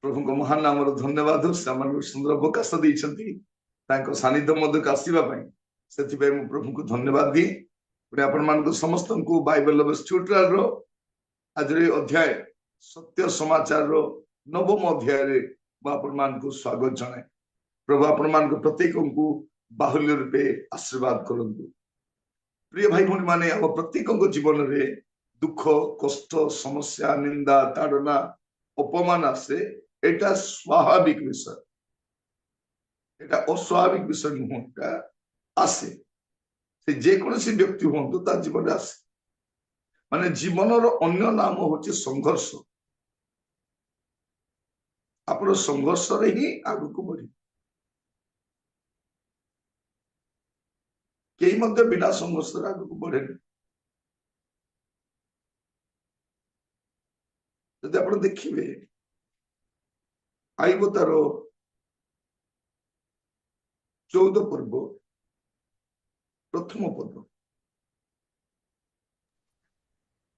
प्रभु को महान नाम धन्यवाद से सुंदर अवकाश देती सानिध्य मध्यक आसवा से प्रभु को धन्यवाद दिए पुणी आपण समस्त को बाइबल ट्यूटोरियल आज अध्याय सत्य समाचार नवम अध्याय को स्वागत जनाए। प्रभु आपण प्रत्येक को बाहुल्य रूपे आशीर्वाद करंतु। प्रिय भाई भौणी माने आम प्रत्येक जीवन में दुख कष्ट समस्या निंदा ताड़ना अपमान आसे एटा स्वाभाविक विषय, एटा अस्वाभाविक विषय नुह, आसे जेकोसी व्यक्ति हूँ ता जीवन आसे माने जीवन अन्य नाम होची संघर्ष। आप संघर्ष रे ही आगु को बढ़ी कई मध्य बिना संघर्ष आगु को बढ़े। जब आप देखिए आईब तार 14 पर्व प्रथम पद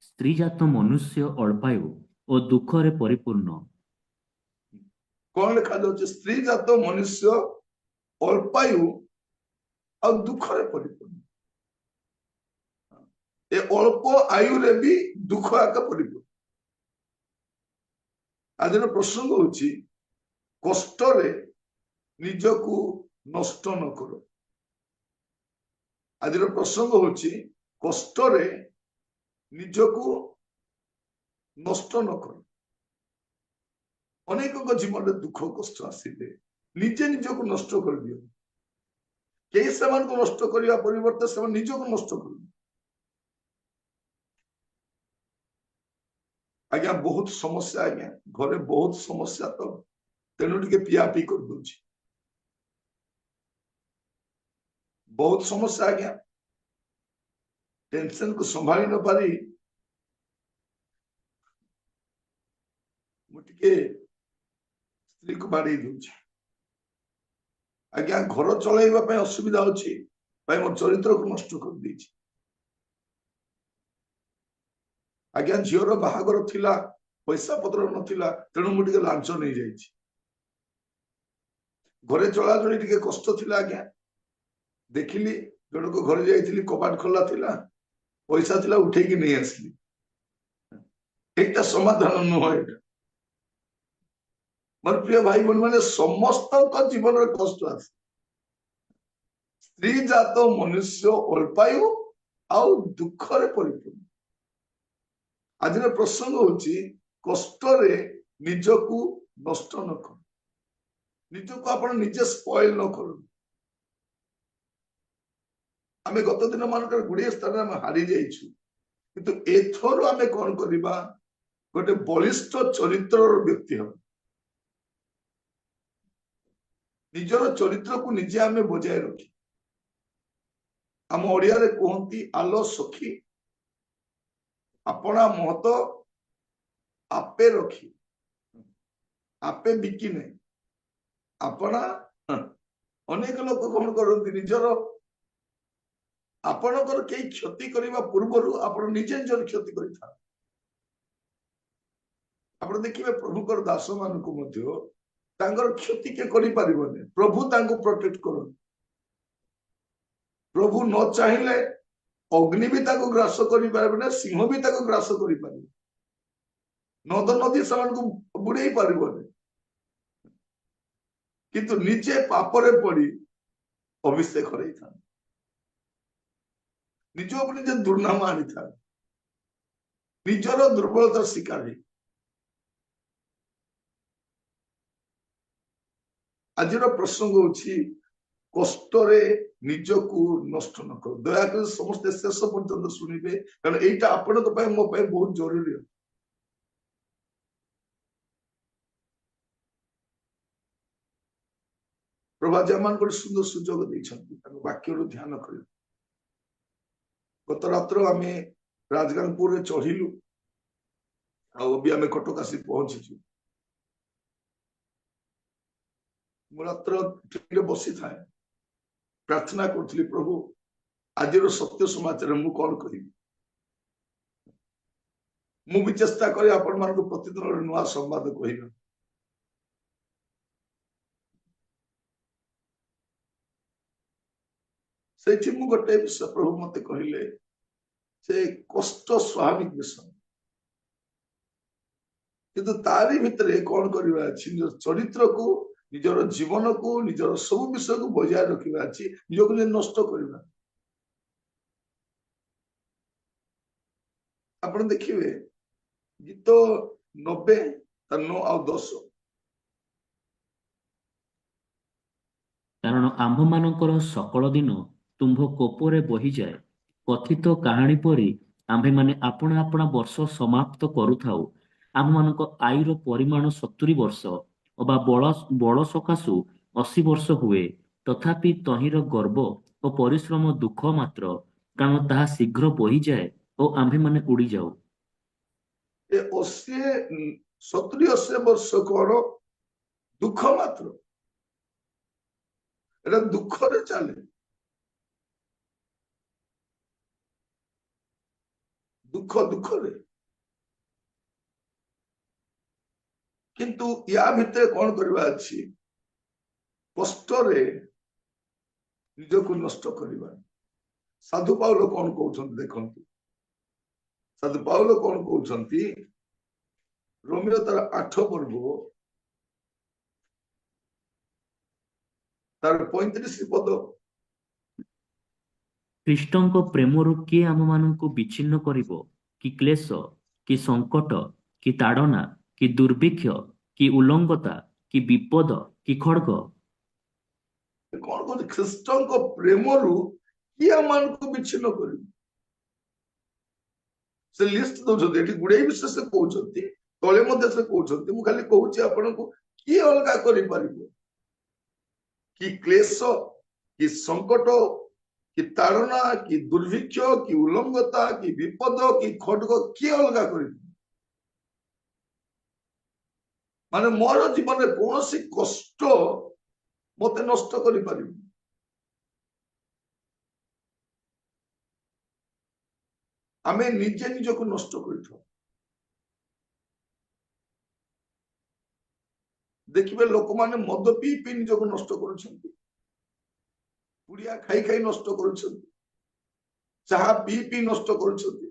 स्त्री जात मनुष्य अल्पायु और दुख रे परिपूर्ण। कौन लिखा जाए? स्त्री जात मनुष्य अल्पायु और दुख रे परिपूर्ण। ए अल्प आयु रे भी दुख आका परिपूर्ण। आज प्रसंग होची कष्ट रे निजकू नष्ट न करो। आज प्रसंग होची कष्ट रे निजकू नष्ट न करो। अनेक जीवन में दुख कष्ट आसिले निजे निजकू नष्ट कर दियो। कई सेमान को नष्ट करने परिवर्ते से निजकू नष्ट कर। आज्ञा बहुत समस्या, आज्ञा घरे बहुत समस्या, तो तेणु टिके पिया पी कर दूची। बहुत समस्या आज्ञा टेंशन को संभाली न पारी मुझे स्त्री को बाड़ी दूची। आज्ञा घर चलैबा असुविधा अच्छी मोर चरित्र को नष्ट कर दीची। आज्ञा झीर बाहागर थिला पैसा पत्र नथिला तेणु मुझे लांच नहीं जाइछि। घरे चलाचली टिके कष्ट थिला आज्ञा देखिली जन को घर जाइथिली कबाट खोला थिला पैसा थिला उठे की नहीं आसली। एक समाधान नुह। मोर प्रिय भाई बहन मैंने समस्त जीवन में कष्ट आस। स्त्री जात मनुष्य अल्पायु आउ दुख रे परिपूर्ण। आज प्रसंग होची कष्ट रे निजकू नष्ट न कर, निजकू आपण निजे स्पॉइल न कर। आमे गत दिन मानक गुड़िए स्थान में हारी जाइछु, किंतु एथर आमे कौन करिबा? गोटे बलिष्ठ चरित्र व्यक्ति हम निजर चरित्र को निजे आमे बजाय रखी। आम ओडिया रे कहती आलो सखी अपना महत आपे रखी आपे बिकी नहीं। अपना अनेक लोग कौन करती निजर आपणकर कई क्षति करने पूर्व आपण निजे निजर क्षति कर। आप देखिए प्रभुकर दास मान क्षति के करि परिबने। प्रभु तांको प्रोटेक्ट कर। प्रभु न चाहिए अग्नि भी ताको ग्रास करि पारबे, सिंह भी ताको ग्रास करि पारबे, नद नदी से बुड़े पारबे, किंतु निजे पापरे पड़ी अभिषेक करई था, निज अपने जे दुर्नाम आनी था, निजर दुर्बलता शिकार है। आज प्रसंग होची कष्ट रे निजकू नष्ट न कर। दयाकर समस्त शेष पर्यंत शुणिबे, कारण एटा आपण मो बहुत जरूरी है। प्रभा जमान को सुंदर सुजोग देछंती वाक्य ध्यान कर। गत रात्र आम राजगांगपुर चढ़िलु आम कटक आसी पहुंची। रात्र बसी था प्रार्थना करी, प्रभु आज सत्य समाचार मु कौन करी। मु भी चेष्टा करी आपण मान प्रतिदिन नुआ संवाद कहना। ସେଇଠି ମୁଁ ଗୋଟେ ବିଷୟ ପ୍ରଭୁ ମତେ କହିଲେ ସେ କଷ୍ଟ ସ୍ୱାଭାବିକ ବିଷୟ, କିନ୍ତୁ ତାରି ଭିତରେ କଣ କରିବା ଅଛି, ନିଜ ଚରିତ୍ରକୁ, ନିଜର ଜୀବନକୁ, ନିଜର ସବୁ ବିଷୟକୁ ବଜାୟ ରଖିବା ଅଛି, ନିଜକୁ ନିଜେ ନଷ୍ଟ କରିବା। ଆପଣ ଦେଖିବେ ଗୀତ 90 ତା 9 ଆଉ 10, କାରଣ ଆମ୍ଭମାନଙ୍କର ସକଳ ଦିନ ତୁମ୍ଭ କୋପରେ ବହିଯାଏ। କଥିତ କାହାଣୀ ପରି ଆମ୍ଭେମାନେ ଆପଣା ଆପଣା ବର୍ଷ ସମାପ୍ତ କରୁଥାଉ। ଆମମାନଙ୍କ ଆୟୁର ପରିମାଣ 70 ବର୍ଷ ଅବା ବଳ ସକାଶୁ 80 ବର୍ଷ ହୁଏ। ତଥାପି ତହିଁର ଗର୍ବ ଓ ପରିଶ୍ରମ ଦୁଃଖ ମାତ୍ର, କାରଣ ତାହା ଶୀଘ୍ର ବହିଯାଏ ଓ ଆମ୍ଭେମାନେ ଉଡ଼ିଯାଉ। ଏ 70-80 ବର୍ଷ କଣ ଦୁଃଖ ମାତ୍ର, এটা ଦୁଃଖରେ ଚାଲେ, ଦୁଃଖରେ। କିନ୍ତୁ ୟା ଭିତରେ କଣ କରିବା ଅଛି, କଷ୍ଟରେ ନିଜକୁ ନଷ୍ଟ କରିବା। ସାଧୁ ପାଉଲ କଣ କହୁଛନ୍ତି ଦେଖନ୍ତୁ, ସାଧୁ ପାଉଲ କଣ କହୁଛନ୍ତି, ରୋମିଓ ତାର 8 ବର୍ଗ ତାର 35 ପଦ, ଖ୍ରୀଷ୍ଟଙ୍କ ପ୍ରେମରୁ କିଏ ଆମମାନଙ୍କୁ ବିଚ୍ଛିନ୍ନ କରିବ? କି କ୍ଲେଶ, କି ସଙ୍କଟ, କି ତାଡ଼ନା, କି ଦୁର୍ଭିକ୍ଷ, କି ଉଲଙ୍ଗତା, କି ବିପଦ, କି ଖଡ୍ଗ? କଣ କହୁଛି, ଖ୍ରୀଷ୍ଟଙ୍କ ପ୍ରେମରୁ କିଏ ଆମମାନଙ୍କୁ ବିଚ୍ଛିନ୍ନ କରିବ? ସେ ଲିଷ୍ଟ ଦଉଛନ୍ତି, ଏଠି ଗୁଡାଏ ବିଷୟ ସେ କହୁଛନ୍ତି, ତଳେ ମଧ୍ୟ ସେ କହୁଛନ୍ତି। ମୁଁ ଖାଲି କହୁଛି ଆପଣଙ୍କୁ, କିଏ ଅଲଗା କରିପାରିବ? କି କ୍ଲେଶ, କି ସଙ୍କଟ, କି ତାଡ଼ନା, କି ଦୁର୍ଭିକ୍ଷ, କି ଉଲଙ୍ଗତା, କି ବିପଦ, କି ଖଡ୍ଗ, କିଏ ଅଲଗା କରିବ? ମାନେ ମୋର ଜୀବନରେ କୌଣସି କଷ୍ଟ ମତେ ନଷ୍ଟ କରିପାରିବ? ଆମେ ନିଜେ ନିଜକୁ ନଷ୍ଟ କରିଥାଉ। ଦେଖିବେ ଲୋକମାନେ ମଦ ପିଇ ପିଇ ନିଜକୁ ନଷ୍ଟ କରୁଛନ୍ତି, ପୁଡ଼ିଆ ଖାଇ ଖାଇ ନଷ୍ଟ କରୁଛନ୍ତି, ଚାହା ପିଇ ପିଇ ନଷ୍ଟ କରୁଛନ୍ତି,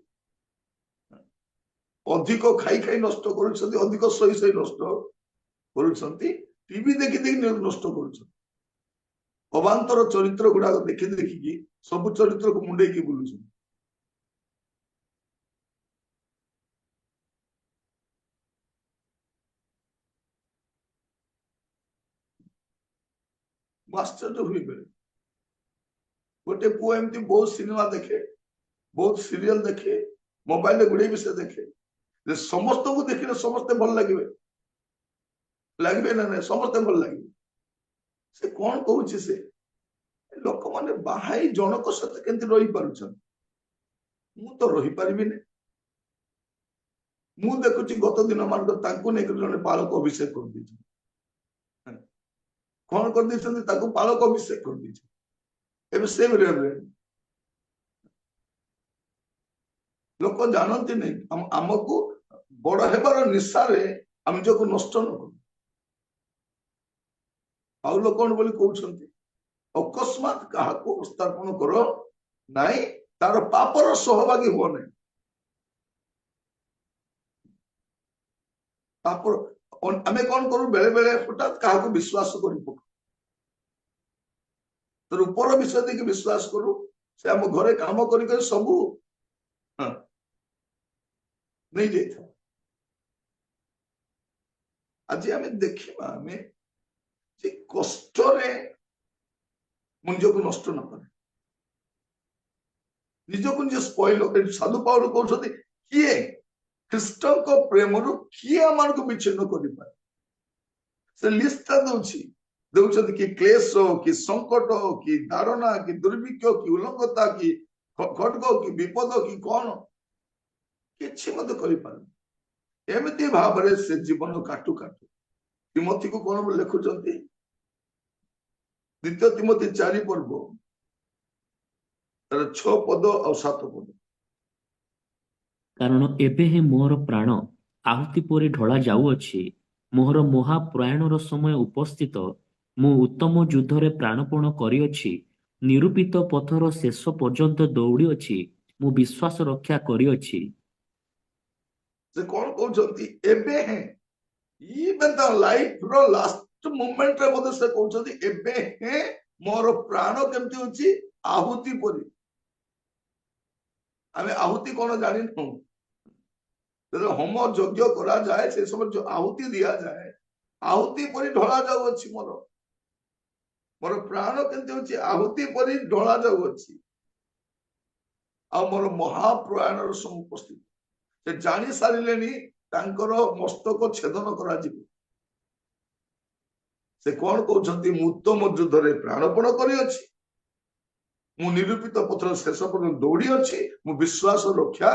ଅଧିକ ଖାଇ ଖାଇ ନଷ୍ଟ କରୁଛନ୍ତି, ଅଧିକ ଶୋଇ ଶୋଇ ନଷ୍ଟ କରୁଛନ୍ତି, ଟିଭି ଦେଖି ଦେଖି ନଷ୍ଟ କରୁଛନ୍ତି, ଅବାନ୍ତର ଚରିତ୍ର ଗୁଡାକ ଦେଖି ଦେଖିକି ସବୁ ଚରିତ୍ରକୁ ମୁଣ୍ଡେଇକି ବୁଲୁଛନ୍ତି। ମୁଁ ଆଶ୍ଚର୍ଯ୍ୟ ହୋଇଗଲି। ଗୋଟେ ପୁଅ ଏମିତି ବହୁତ ସିନେମା ଦେଖେ, ବହୁତ ସିରିଏଲ ଦେଖେ, ମୋବାଇଲରେ ଗୁଡେ ବିଷୟ ଦେଖେ, ଯେ ସମସ୍ତଙ୍କୁ ଦେଖିଲେ ସମସ୍ତେ ଭଲ ଲାଗିବେ, ଲାଗିବେ ନା ନାଇଁ, ସମସ୍ତେ ଭଲ ଲାଗିବେ। ସେ କଣ କହୁଛି, ସେ ଲୋକମାନେ ବାହାଇ ଜଣକ ସହିତ କେମିତି ରହିପାରୁଛନ୍ତି, ମୁଁ ତ ରହିପାରିବିନି। ମୁଁ ଦେଖୁଛି ଗତ ଦିନ ମାନଙ୍କ ତାଙ୍କୁ ନେଇକି ଜଣେ ପାଳକ ଅଭିଷେକ କରିଦେଇଛନ୍ତି। କଣ କରିଦେଇଛନ୍ତି, ତାକୁ ପାଳକ ଅଭିଷେକ କରିଦେଇଛନ୍ତି। ଏବେ ସେ ଲୋକ ଜାଣନ୍ତି ନାହିଁ, ଆମକୁ ବଡ ହେବାର ନିଶାରେ ଆମେ ନିଜକୁ ନଷ୍ଟ ନ କରୁ। ପାଉଲ କଣ ବୋଲି କହୁଛନ୍ତି, ଅକସ୍ମାତ କାହାକୁ ସ୍ଥାପନ କର ନାହିଁ, ତାର ପାପର ସହଭାଗୀ ହୁଅ ନାହିଁ। ଆମେ କଣ କରୁ, ବେଳେ ବେଳେ ହଠାତ୍ କାହାକୁ ବିଶ୍ୱାସ କରି ପକଉ, ତାର ଉପର ବିଷୟ ଦେଇକି ବିଶ୍ୱାସ କରୁ, ସେ ଆମ ଘରେ କାମ କରି ସବୁ ନେଇଯାଇଥାଏ। ଆଜି ଆମେ ଦେଖିବା, ଆମେ ଯେ କଷ୍ଟରେ ନିଜକୁ ନଷ୍ଟ ନ କରେ, ନିଜକୁ ନିଜେ ସ୍ପଏଲ। ସାଧୁ ପାଉଲ କହୁଛନ୍ତି, କିଏ ଖ୍ରୀଷ୍ଟଙ୍କ ପ୍ରେମରୁ କିଏ ଆମକୁ ବିଚ୍ଛିନ୍ନ କରିପାରେ? ସେ ଲିଷ୍ଟଟା ଦଉଛନ୍ତି କି କ୍ଲେଶ, କି ସଙ୍କଟ, କି ତାଡ଼ନା, କି ଦୁର୍ଭିକ୍ଷ, କି ଉଲଙ୍ଗତା, କି ଖଡ୍ଗ, କି ବିପଦ, କି କଣ, କିଛି ମଧ୍ୟ କରିପାରୁନି। ଏମିତି ଭାବରେ ସେ ଜୀବନ କାଟୁ କାଟୁ ତିମୋଥୀକୁ କଣ ଲେଖୁଛନ୍ତି, 2 ତିମୋଥୀ 4 ପର୍ବ ତାର 6 ପଦ ଆଉ 7 ପଦ, କାରଣ ଏବେ ହିଁ ମୋର ପ୍ରାଣ ଆହୁତି ପରି ଢଳା ଯାଉଅଛି। ମୋହର ମହାପ୍ରୟାଣର ସମୟ ଉପସ୍ଥିତ। ମୁଁ ଉତ୍ତମ ଯୁଦ୍ଧରେ ପ୍ରାଣପଣ କରିଅଛି। ନିରୂପିତ ପଥର ଶେଷ ପର୍ଯ୍ୟନ୍ତ ଦୌଡ଼ିଅଛି, ମୁଁ ବିଶ୍ୱାସ ରକ୍ଷା କରିଅଛି। ସେ କଣ କହୁଛନ୍ତି? ଏବେ ହେଁ, ଇଭେନ୍ ତା ଲାଇଫ ର ଲାଷ୍ଟ ମୋମେଣ୍ଟ ରେ ମଧ୍ୟ ସେ କହୁଛନ୍ତି ଏବେ ହେଁ ମୋର ପ୍ରାଣ କେମିତି ଅଛି ଆହୁତି ପରି। ଆମେ ଆହୁତି କଣ ଜାଣିନୁ? ଯେତେବେଳେ ହୋମ ଯଜ୍ଞ କରାଯାଏ ସେ ସମୟ ଯୋଉ ଆହୁତି ଦିଆଯାଏ, ଆହୁତି ପରି ଢଳା ଯାଉଅଛି ମୋର ପ୍ରାଣ କେମିତି ଅଛି ଆହୁତି ପରି ଢଳା ଯାଉଅଛି। ଆଉ ମୋର ମହାପ୍ରୟାଣର ଉପସ୍ଥିତି ସେ ଜାଣି ସାରିଲେଣି ତାଙ୍କର ମସ୍ତକ ଛେଦନ କରାଯିବ। ସେ କଣ କହୁଛନ୍ତି? ମୁଁ ଉତ୍ତମ ଯୁଦ୍ଧରେ ପ୍ରାଣପଣ କରିଅଛି, ମୁଁ ନିରୂପିତ ପଥର ଶେଷ ପର୍ଯ୍ୟନ୍ତ ଦୌଡ଼ି ଅଛି, ମୁଁ ବିଶ୍ୱାସ ରକ୍ଷା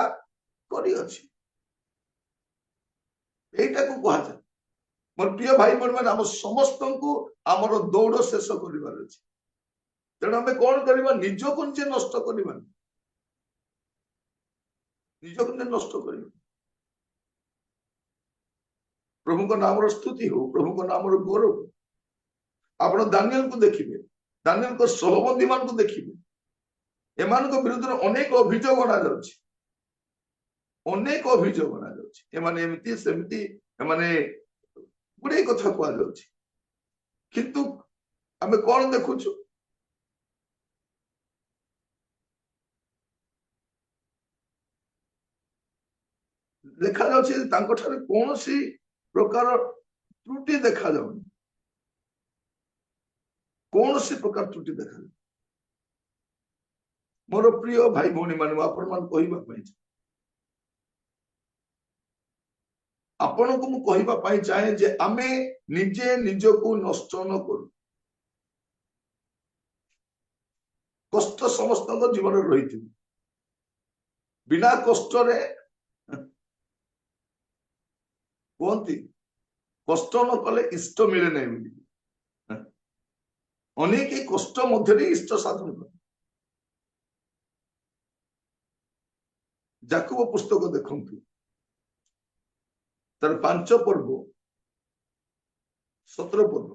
କରିଅଛି। ଏଇଟାକୁ କୁହାଯାଏ। ମୋର ପ୍ରିୟ ଭାଇ ଭଉଣୀ ମାନେ, ଆମ ସମସ୍ତଙ୍କୁ ଆମର ଦୌଡ଼ ଶେଷ କରିବାର ଅଛି। ତେଣୁ ଆମେ କଣ କରିବା? ନିଜକୁ ନିଜେ ନଷ୍ଟ କରିବାନି, ନିଜକୁ ନିଜେ ନଷ୍ଟ କରିବା। ପ୍ରଭୁଙ୍କ ନାମର ସ୍ତୁତି ହଉ, ପ୍ରଭୁଙ୍କ ନାମର ଗୌରବ। ଆପଣ ଦାନିଏଲକୁ ଦେଖିବେ, ଦାନିଏଲଙ୍କ ସହବନ୍ଦୀ ମାନଙ୍କୁ ଦେଖିବେ, ଏମାନଙ୍କ ବିରୁଦ୍ଧରେ ଅନେକ ଅଭିଯୋଗ ଅଣାଯାଉଛି, ଅନେକ ଅଭିଯୋଗ ଅଣାଯାଉଛି। ଏମାନେ ଏମିତି ସେମିତି, ଏମାନେ ଗୁଡେ କଥା କୁହାଯାଉଛି। କିନ୍ତୁ ଆମେ କଣ ଦେଖୁଛୁ? ଦେଖାଯାଉଛି ତାଙ୍କ ଠାରେ କୌଣସି ପ୍ରକାର ତ୍ରୁଟି ଦେଖାଯାଉନି, କୌଣସି ପ୍ରକାର ତ୍ରୁଟି ଦେଖାଯାଉନି। ମୋର ପ୍ରିୟ ଭାଇ ଭଉଣୀ ମାନେ, ଆପଣ ମାନଙ୍କୁ କହିବା ପାଇଁ ଆପଣଙ୍କୁ ମୁଁ କହିବା ପାଇଁ ଚାହେଁ ଯେ ଆମେ ନିଜେ ନିଜକୁ ନଷ୍ଟ ନ କରୁ। କଷ୍ଟ ସମସ୍ତଙ୍କ ଜୀବନରେ ରହିଥିବ, ବିନା କଷ୍ଟରେ କୁହନ୍ତି କଷ୍ଟ ନ କଲେ ଇଷ୍ଟ ମିଳେ ନାହିଁ ବୋଲି। ଅନେକ କଷ୍ଟ ମଧ୍ୟରେ ଇଷ୍ଟ ସାଧନ କରେ। ଯାକୁବ ପୁସ୍ତକ ଦେଖନ୍ତୁ, ତାର 5 ପର୍ବ 17 ପର୍ବ।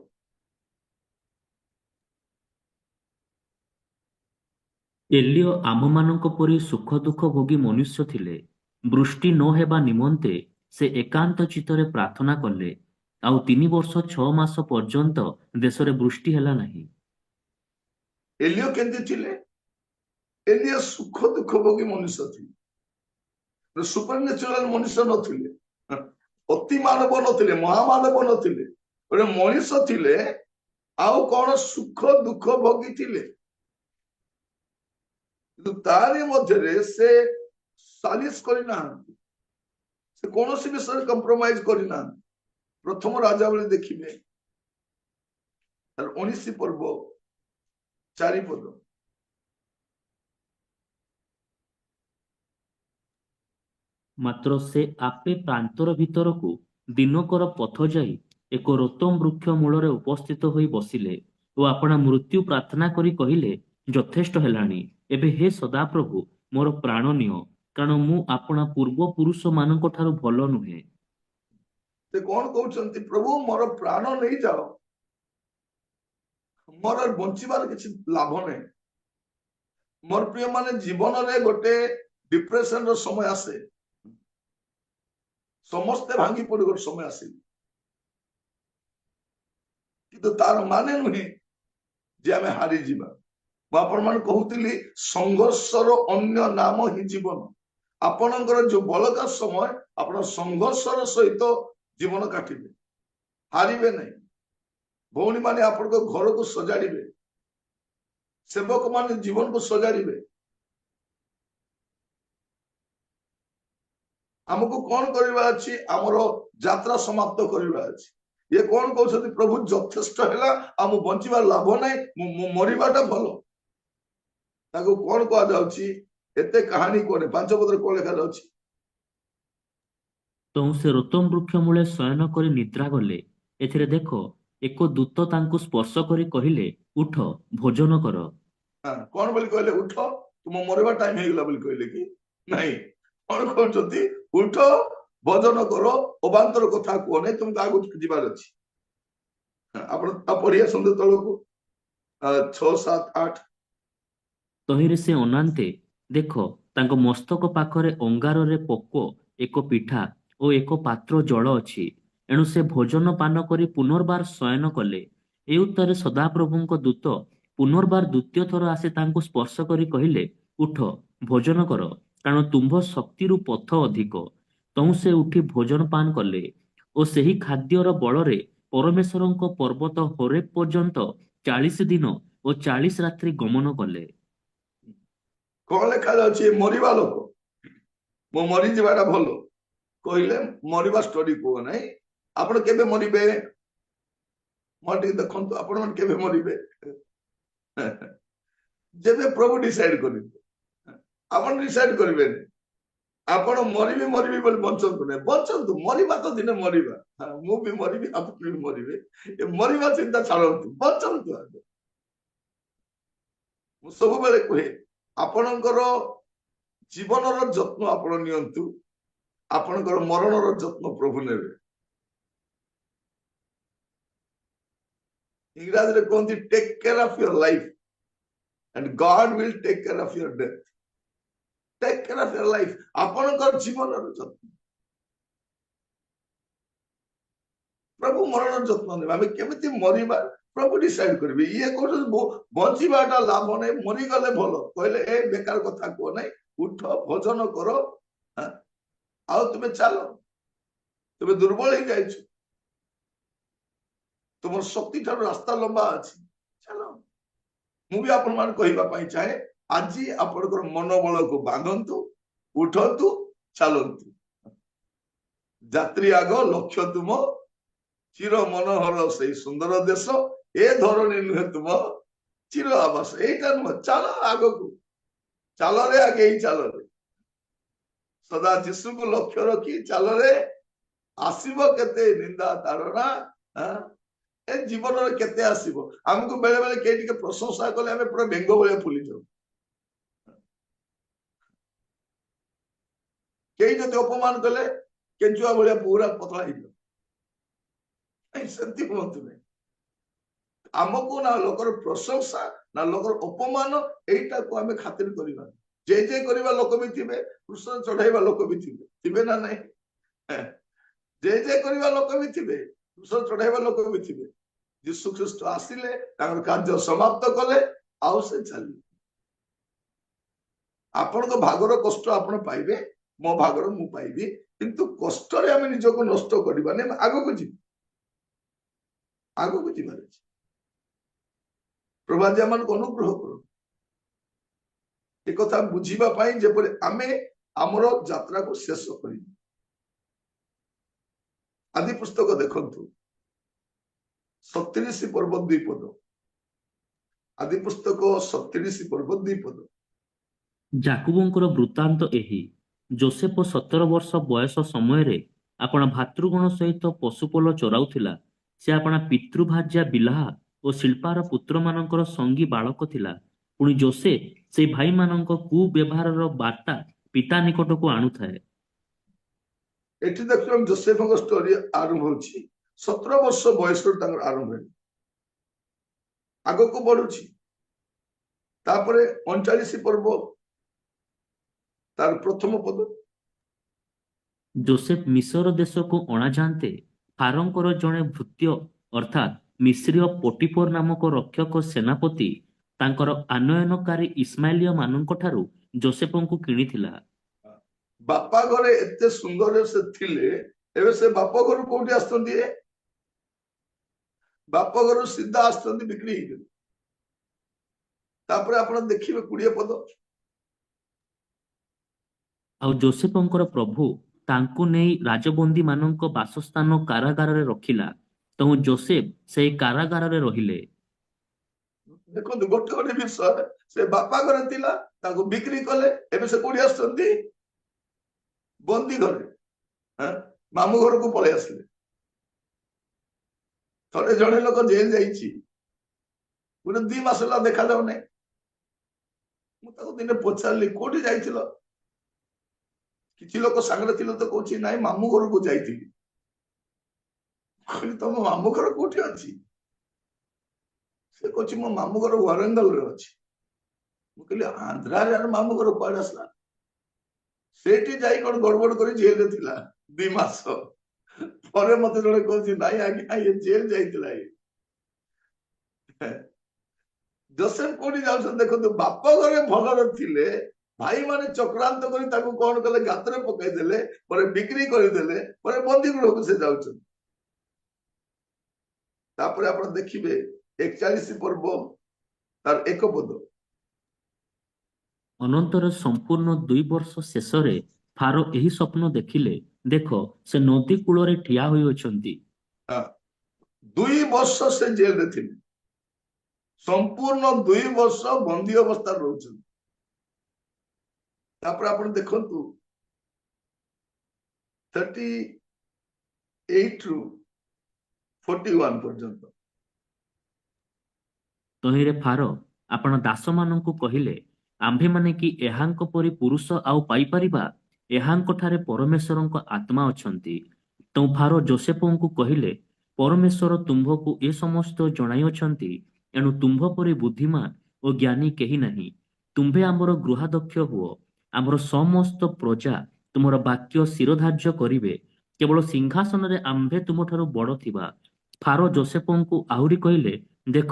ଏଲିଓ ଆମମାନଙ୍କ ପରି ସୁଖ ଦୁଃଖ ଭୋଗୀ ମନୁଷ୍ୟ ଥିଲେ। ବୃଷ୍ଟି ନ ହେବା ନିମନ୍ତେ ସେ ଏକାନ୍ତ ଚିତ୍ତରେ ପ୍ରାର୍ଥନା କଲେ, ଆଉ 3 ବର୍ଷ 6 ମାସ ପର୍ଯ୍ୟନ୍ତ ଦେଶରେ ବୃଷ୍ଟି ହେଲା ନାହିଁ। ଏଲିଓ କେମିତି ଥିଲେ? ଏଲିଓ ସୁଖ ଦୁଃଖ ଭୋଗୀ ମନୁଷ୍ୟ ଥିଲେ, ସୁପର ନ୍ୟାଚୁରାଲ ମନୁଷ୍ୟ ନଥିଲେ, ଅତି ମାନବ ନଥିଲେ, ମହାମାନବ ନଥିଲେ, ଗୋଟେ ମଣିଷ ଥିଲେ। ଆଉ କଣ ସୁଖ ଦୁଃଖ ଭୋଗୀ ଥିଲେ। କିନ୍ତୁ ତାରି ମଧ୍ୟରେ ସେ ସାଲିସ କରିନାହାନ୍ତି, ସେ କୌଣସି ବିଷୟରେ କମ୍ପ୍ରମାଇଜ କରିନାହାନ୍ତି। ପ୍ରଥମ ରାଜାବଳୀ ଦେଖିବେ, 19 ପର୍ବ 4 ପଦ। ମାତ୍ର ସେ ଆପେ ପ୍ରାନ୍ତର ଭିତରକୁ ଦିନକର ପଥ ଯାଇ ଏକ ରୋତମ ବୃକ୍ଷ ମୂଳରେ ଉପସ୍ଥିତ ହୋଇ ବସିଲେ ଓ ଆପଣା ମୃତ୍ୟୁ ପ୍ରାର୍ଥନା କରି କହିଲେ, ଯଥେଷ୍ଟ ହେଲାଣି, ଏବେ ହେ ସଦାପ୍ରଭୁ ମୋର ପ୍ରାଣ ନିଅ, କାରଣ ମୁଁ ଆପଣା ପୂର୍ବ ପୁରୁଷ ମାନଙ୍କ ଠାରୁ ଭଲ ନୁହେଁ। ସେ କଣ କହୁଛନ୍ତି? ପ୍ରଭୁ ମୋର ପ୍ରାଣ ନେଇଯାଅ, ମୋର ବଞ୍ଚିବାର କିଛି ଲାଭ ନାହିଁ। ମୋର ପ୍ରିୟ ମାନେ, ଜୀବନରେ ଗୋଟେ ଡିପ୍ରେସନ ର ସମୟ ଆସେ, ସମସ୍ତେ ଭାଙ୍ଗି ପଡି ଗୋଟେ ସମୟ ଆସେ, କିନ୍ତୁ ତାର ମାନେ ନୁହେଁ ଯେ ଆମେ ହାରିଯିବା। ମୁଁ ଆପଣ ମାନଙ୍କୁ କହୁଥିଲି, ସଂଘର୍ଷର ଅନ୍ୟ ନାମ ହିଁ ଜୀବନ। ଆପଣଙ୍କର ଯୋଉ ବଳକା ସମୟ ଆପଣ ସଂଘର୍ଷର ସହିତ ଜୀବନ କାଟିବେ, ହାରିବେ ନାହିଁ। ଭଉଣୀ ମାନେ ଆପଣଙ୍କ ଘରକୁ ସଜାଡ଼ିବେ, ସେବକ ମାନେ ଜୀବନକୁ ସଜାଡ଼ିବେ। ଆମକୁ କଣ କରିବା ଅଛି? ଆମର ଯାତ୍ରା ସମାପ୍ତ କରିବା ଅଛି। ଇଏ କଣ କହୁଛନ୍ତି? ପ୍ରଭୁ ଯଥେଷ୍ଟ ହେଲା, ଆଉ ମୁଁ ବଞ୍ଚିବାର ଲାଭ ନାହିଁ, ମୁଁ ମରିବାଟା ଭଲ। ତାକୁ କଣ କୁହାଯାଉଛି? ଏତେ କାହାଣୀ କୁହନି, 5 ପଦରେ କଣ ଲେଖାଯାଉଛି? ତେଣୁ ସେ ରୋତମ ବୃକ୍ଷ ମୂଳେ ଶୟନ କରି ନିଦ୍ରା ଗଲେ। ଏଥିରେ ଦେଖ, ଏକ ଦୂତ ତାଙ୍କୁ ସ୍ପର୍ଶ କରି କହିଲେ, ଉଠ, ଭୋଜନ କର। କଣ ବୋଲି କହିଲେ? ଉଠ, ତୁମ ମରିବା ଟାଇମ ହେଇଗଲା ବୋଲି କହିଲେ କି? ନାଇଁ, କଣ କହୁଛନ୍ତି? ଉଠ, ଭୋଜନ କର, ଅବାନ୍ତର କଥା କୁହ ନାହିଁ, ତୁମକୁ ଆଗକୁ ଯିବାର ଅଛି। ଆପଣ ପଢି ଆସନ୍ତୁ ତଳକୁ, 6, 7, 8। ତହିଁରେ ସେ ଅନାନ୍ତେ ଦେଖ ତାଙ୍କ ମସ୍ତକ ପାଖରେ ଅଙ୍ଗାରରେ ପୋକ ଏକ ପିଠା ଓ ଏକ ପାତ୍ର ଜଳ ଅଛି। ଏଣୁ ସେ ଭୋଜନ ପାନ କରି ପୁନର୍ବାର ଶୟନ କଲେ। ଏ ଉତ୍ତରେ ସଦାପ୍ରଭୁଙ୍କ ଦୂତ ପୁନର୍ବାର ଦ୍ୱିତୀୟ ଥର ଆସି ତାଙ୍କୁ ସ୍ପର୍ଶ କରି କହିଲେ, ଉଠ, ଭୋଜନ କର, କାରଣ ତୁମ୍ଭ ଶକ୍ତିରୁ ପଥ ଅଧିକ। ତହୁଁ ସେ ଉଠି ଭୋଜନ ପାନ କଲେ ଓ ସେହି ଖାଦ୍ୟର ବଳରେ ପରମେଶ୍ୱରଙ୍କ ପର୍ବତ ହୋରେବ ପର୍ଯ୍ୟନ୍ତ 40 ଦିନ ଓ 40 ରାତ୍ରି ଗମନ କଲେ। କଣ ଲେଖାଯାଉଛି? ମରିବା ଲୋକ, ମୁଁ ମରିଯିବାଟା ଭଲ କହିଲେ ମରିବା ଷ୍ଟୋରି କୁହ ନାହିଁ। ଆପଣ କେବେ ମରିବେ? ମୋର ଟିକେ ଦେଖନ୍ତୁ, ଆପଣ ମାନେ କେବେ ମରିବେ? ଯେବେ ପ୍ରଭୁ ଡିସାଇଡ କରିବେ। ଆପଣ ଡିସାଇଡ କରିବେନି ଆପଣ ମରିବି ମରିବି ବୋଲି ବଞ୍ଚନ୍ତୁ ନାହିଁ, ବଞ୍ଚନ୍ତୁ, ମରିବା ତ ଦିନେ ମରିବା। ମୁଁ ବି ମରିବି, ଆପଣ ବି ମରିବେ। ଏ ମରିବା ଚିନ୍ତା ଛାଡ଼ନ୍ତୁ, ବଞ୍ଚନ୍ତୁ ଆଗ। ମୁଁ ସବୁବେଳେ କୁହେ, ଆପଣଙ୍କର ଜୀବନର ଯତ୍ନ ଆପଣ ନିଅନ୍ତୁ, ଆପଣଙ୍କର ମରଣର ଯତ୍ନ ପ୍ରଭୁ ନେବେ। ଇଂରାଜୀରେ କୁହନ୍ତି take care of your life and God will take care of your death. Take care of your life. ଆପଣଙ୍କର ଜୀବନର ଯତ୍ନ ପ୍ରଭୁ ମରଣର ଯତ୍ନ ନେବେ। ଆମେ କେମିତି ମରିବା ପ୍ରଭୁ ଡିସାଇଡ କରିବେ। ଇଏ କହୁଛନ୍ତି ବଞ୍ଚିବାଟା ଲାଭ ନାହିଁ, ମରିଗଲେ ଭଲ। କହିଲେ ଏ ବେକାର କଥା କୁହ ନାହିଁ, ଉଠ, ଭୋଜନ କର, ଆଉ ତୁମେ ଚାଲ। ତୁମେ ଦୁର୍ବଳ ହେଇଯାଇଛ, ତୁମର ଶକ୍ତି ଠାରୁ ରାସ୍ତା ଲମ୍ବା ଅଛି, ଚାଲ। ମୁଁ ବି ଆପଣମାନଙ୍କୁ କହିବା ପାଇଁ ଚାହେଁ, ଆଜି ଆପଣଙ୍କର ମନୋବଳକୁ ବାନ୍ଧନ୍ତୁ, ଉଠନ୍ତୁ, ଚାଲନ୍ତୁ। ଯାତ୍ରୀ ଆଗ, ଲକ୍ଷ୍ୟ ତୁମ ଚିର ମନୋହର ସେଇ ସୁନ୍ଦର ଦେଶ, ଏ ଧରଣୀ ନୁହେଁ ତୁମ ଚିର ଆବାସ। ଏଇଟା ନୁହଁ, ଚାଲ ଆଗକୁ, ଚାଲରେ ଆଗେଇ ଚାଲରେ, ସଦା ଯୀଶୁଙ୍କୁ ଲକ୍ଷ୍ୟ ରଖି ଚାଲରେ। ଆସିବ କେତେ ନିନ୍ଦା ତାଡନା, ଏ ଜୀବନରେ କେତେ ଆସିବ। ଆମକୁ ବେଳେ ବେଳେ କେହି ଟିକେ ପ୍ରଶଂସା କଲେ ଆମେ ପୁରା ବେଙ୍ଗ ଭଳିଆ ଫୁଲି ଯାଉ। କେହି ଯଦି ଅପମାନ କଲେ କେଞ୍ଚୁଆ ଭଳିଆ ପୁରା ପତଳା ହେଇଯାଉ। ସେମିତି ହୁଅନ୍ତୁ ନାହିଁ। ଆମକୁ ନା ଲୋକର ପ୍ରଶଂସା ନା ଲୋକର ଅପମାନ, ଏଇଟାକୁ ଆମେ ଖାତିର କରିବା। ଯେ ଯେ କରିବା ଲୋକ ବି ଥିବେ, କୃଷ୍ଣ ଚଢାଇବା ଲୋକ ବି ଥିବେ, ଥିବେ ନା ନାହିଁ? ଯେ ଯେ କରିବା ଲୋକ ବି ଥିବେ, କୃଷ୍ଣ ଚଢାଇବା ଲୋକ ବି ଥିବେ। ଯୀଶୁ ଖ୍ରୀଷ୍ଟ ଆସିଲେ, ତାଙ୍କର କାର୍ଯ୍ୟ ସମାପ୍ତ କଲେ, ଆଉ ସେ ଚାଲିଲେ। ଆପଣଙ୍କ ଭାଗର କଷ୍ଟ ଆପଣ ପାଇବେ, ମୋ ଭାଗର ମୁଁ ପାଇବି, କିନ୍ତୁ କଷ୍ଟରେ ଆମେ ନିଜକୁ ନଷ୍ଟ କରିବାନି। ଆଗକୁ ଯିବା, ଆଗକୁ ଯିବାର ଅଛି। ପ୍ରଭୁ ଆଜି ଆମମାନଙ୍କୁ ଅନୁଗ୍ରହ କରୁ ଏ କଥା ବୁଝିବା ପାଇଁ, ଯେପରି ଆମେ ଆମର ଯାତ୍ରାକୁ ଶେଷ କରିବୁ। ଆଦି ପୁସ୍ତକ ଦେଖନ୍ତୁ 37 ପର୍ବ 2 ପଦ। ଆଦି ପୁସ୍ତକ 37 ପର୍ବ 2 ପଦ। ଯାକୁବଙ୍କର ବୃତ୍ତାନ୍ତ ଏହି। ଯୋସେଫ 17 ବର୍ଷ ବୟସ ସମୟରେ ଆପଣା ଭାତୃଗଣ ସହିତ ପଶୁପଲ ଚରାଉଥିଲା। ସେ ଆପଣା ପିତୃଭାର୍ଯ୍ୟା ବିଲାହା ଓ ଶିଳ୍ପାର ପୁତ୍ରମାନଙ୍କର ସଙ୍ଗୀ ବାଳକ ଥିଲା। ପୁଣି ଯୋସେଫ ସେଇ ଭାଇମାନଙ୍କ କୁବ୍ୟବହାରର ବାର୍ତ୍ତା ପିତା ନିକଟକୁ ଆଣୁଥାଏ। ଏଠି ଦେଖୁଛୁ ଯୋସେଫଙ୍କ ଷ୍ଟୋରି ଆରମ୍ଭ ହଉଛି 17 ବର୍ଷ ବୟସରୁ ତାଙ୍କର ଆରମ୍ଭ ହେଲା, ଆଗକୁ ବଢୁଛି। ତାପରେ 39 ପର୍ବ ତାର ପ୍ରଥମ ପଦ। ଯୋସେଫ ମିଶର ଦେଶକୁ ଅଣାଯାନ୍ତେ ଫାରୋଙ୍କର ଜଣେ ଭୃତ୍ୟ ଅର୍ଥାତ୍ ମିଶ୍ରୀୟ ପୋଟିଫର ନାମକ ରକ୍ଷକ ସେନାପତି ତାଙ୍କର ଆନୟନକାରୀ ଇସମାଇଲିୟ ମାନଙ୍କ ଠାରୁ ଯୋସେଫଙ୍କୁ କିଣିଥିଲା। ବାପା ଘରେ ଏତେ ସୁନ୍ଦର ସେ ଥିଲେ, ଏବେ ସେ ବାପ ଘରୁ କୋଉଠି ଆସୁଛନ୍ତି? ବାପ ଘରୁ ସିଧା ଆସୁଛନ୍ତି ବିକ୍ରି ହେଇଗଲେ। ତାପରେ ଆପଣ ଦେଖିବେ 20 ପଦ। ଆଉ ଯୋସେଫଙ୍କର ପ୍ରଭୁ ତାଙ୍କୁ ନେଇ ରାଜବନ୍ଦୀ ମାନଙ୍କ ବାସସ୍ଥାନ କାରାଗାରରେ ରଖିଲା। ତେଣୁ ଯୋସେଫ ସେଇ କାରାଗାରରେ ରହିଲେ। ଦେଖନ୍ତୁ ଗୋଟେ ଗୋଟେ ବିଷୟ, ସେ ବାପା ଘରେ ଥିଲା, ତାଙ୍କୁ ବିକ୍ରି କଲେ, ଏବେ ସେ କୋଉଠି ଆସୁଛନ୍ତି? ବନ୍ଦୀ ଘରେ, ମାମୁଁ ଘରକୁ ପଳେଇ ଆସିଲେ। ଥରେ ଜଣେ ଲୋକ ଜେଲ ଯାଇଛି, ଗୋଟେ 2 ମାସ ହେଲା ଦେଖାଯାଉ ନାହିଁ। ମୁଁ ତାକୁ ଦିନେ ପଚାରିଲି, କୋଉଠି ଯାଇଥିଲ? କିଛି ଲୋକ ସାଙ୍ଗରେ ଥିଲେ ତ କହୁଛି ନାଇଁ ମାମୁଁ ଘରକୁ ଯାଇଥିଲି। କହିଲି ତମ ମାମୁଁ ଘର କୋଉଠି ଅଛି? ସେ କହୁଛି ମୋ ମାମୁଁ ଘର ୱାରଙ୍ଗଲରେ ଅଛି। ମୁଁ କହିଲି ଆନ୍ଧ୍ରାରେ ଆର ମାମୁଁ ଘର କୁଆଡେ ଆସିଲା? ସେଠି ଯାଇ କଣ ଗଡବଡ କରି ଜେଲରେ ଥିଲା 2 ମାସ ପରେ ମତେ ଜଣେ କହୁଛି ନାଇଁ ଆଜ୍ଞା ଇଏ ଜେଲ ଯାଇଥିଲା। ଜୋସେଫ କୋଉଠି ଯାଉଛନ୍ତି ଦେଖନ୍ତୁ, ବାପ ଘରେ ଭଲରେ ଥିଲେ, ଭାଇ ମାନେ ଚକ୍ରାନ୍ତ କରି ତାକୁ କଣ କଲେ, ଗାତରେ ପକାଇଦେଲେ, ପରେ ବିକ୍ରି କରିଦେଲେ, ପରେ ବନ୍ଦୀ ଗୃହକୁ ସେ ଯାଉଛନ୍ତି। ତାପରେ ଆପଣ ଦେଖିବେ 41 ପର୍ବ ତାର 1 ପଦ। ଅନନ୍ତର ସମ୍ପୂର୍ଣ୍ଣ 2 ବର୍ଷ ଶେଷରେ ଫାରୋ ଏହି ସ୍ୱପ୍ନ ଦେଖିଲେ, ଦେଖ ସେ ନଦୀ କୂଳରେ ଠିଆ ହୋଇଅଛନ୍ତି। 2 ବର୍ଷ ସେ ଜେଲରେ ଥିଲେ, ସମ୍ପୂର୍ଣ୍ଣ 2 ବର୍ଷ ବନ୍ଦୀ ଅବସ୍ଥାରେ ରହୁଛନ୍ତି। ତାପରେ ଆପଣ ଦେଖନ୍ତୁ 38 ରୁ 41 ପର୍ଯ୍ୟନ୍ତ। ତହିଁରେ ଫାରୋ ଆପଣ ଦାସମାନଙ୍କୁ କହିଲେ, ଆମ୍ଭେମାନେ କି ଏହାଙ୍କ ପରି ପୁରୁଷ ଆଉ ପାଇପାରିବା? ଏହାଙ୍କଠାରେ ପରମେଶ୍ୱରଙ୍କ ଆତ୍ମା ଅଛନ୍ତି। ତେଣୁ ଫାରୋ ଯୋସେଫଙ୍କୁ କହିଲେ, ପରମେଶ୍ୱର ତୁମ୍ଭକୁ ଏ ସମସ୍ତ ଜଣାଇଅଛନ୍ତି, ଏଣୁ ତୁମ୍ଭ ପରି ବୁଦ୍ଧିମାନ ଓ ଜ୍ଞାନୀ କେହି ନାହିଁ। ତୁମ୍ଭେ ଆମର ଗୃହାଧ୍ୟକ୍ଷ ହୁଅ, ଆମର ସମସ୍ତ ପ୍ରଜା ତୁମର ବାକ୍ୟ ଶିରୋଧାର୍ଯ୍ୟ କରିବେ, କେବଳ ସିଂହାସନରେ ଆମ୍ଭେ ତୁମଠାରୁ ବଡ଼ ଥିବା। ଫାରୋ ଯୋସେଫଙ୍କୁ ଆହୁରି କହିଲେ, ଦେଖ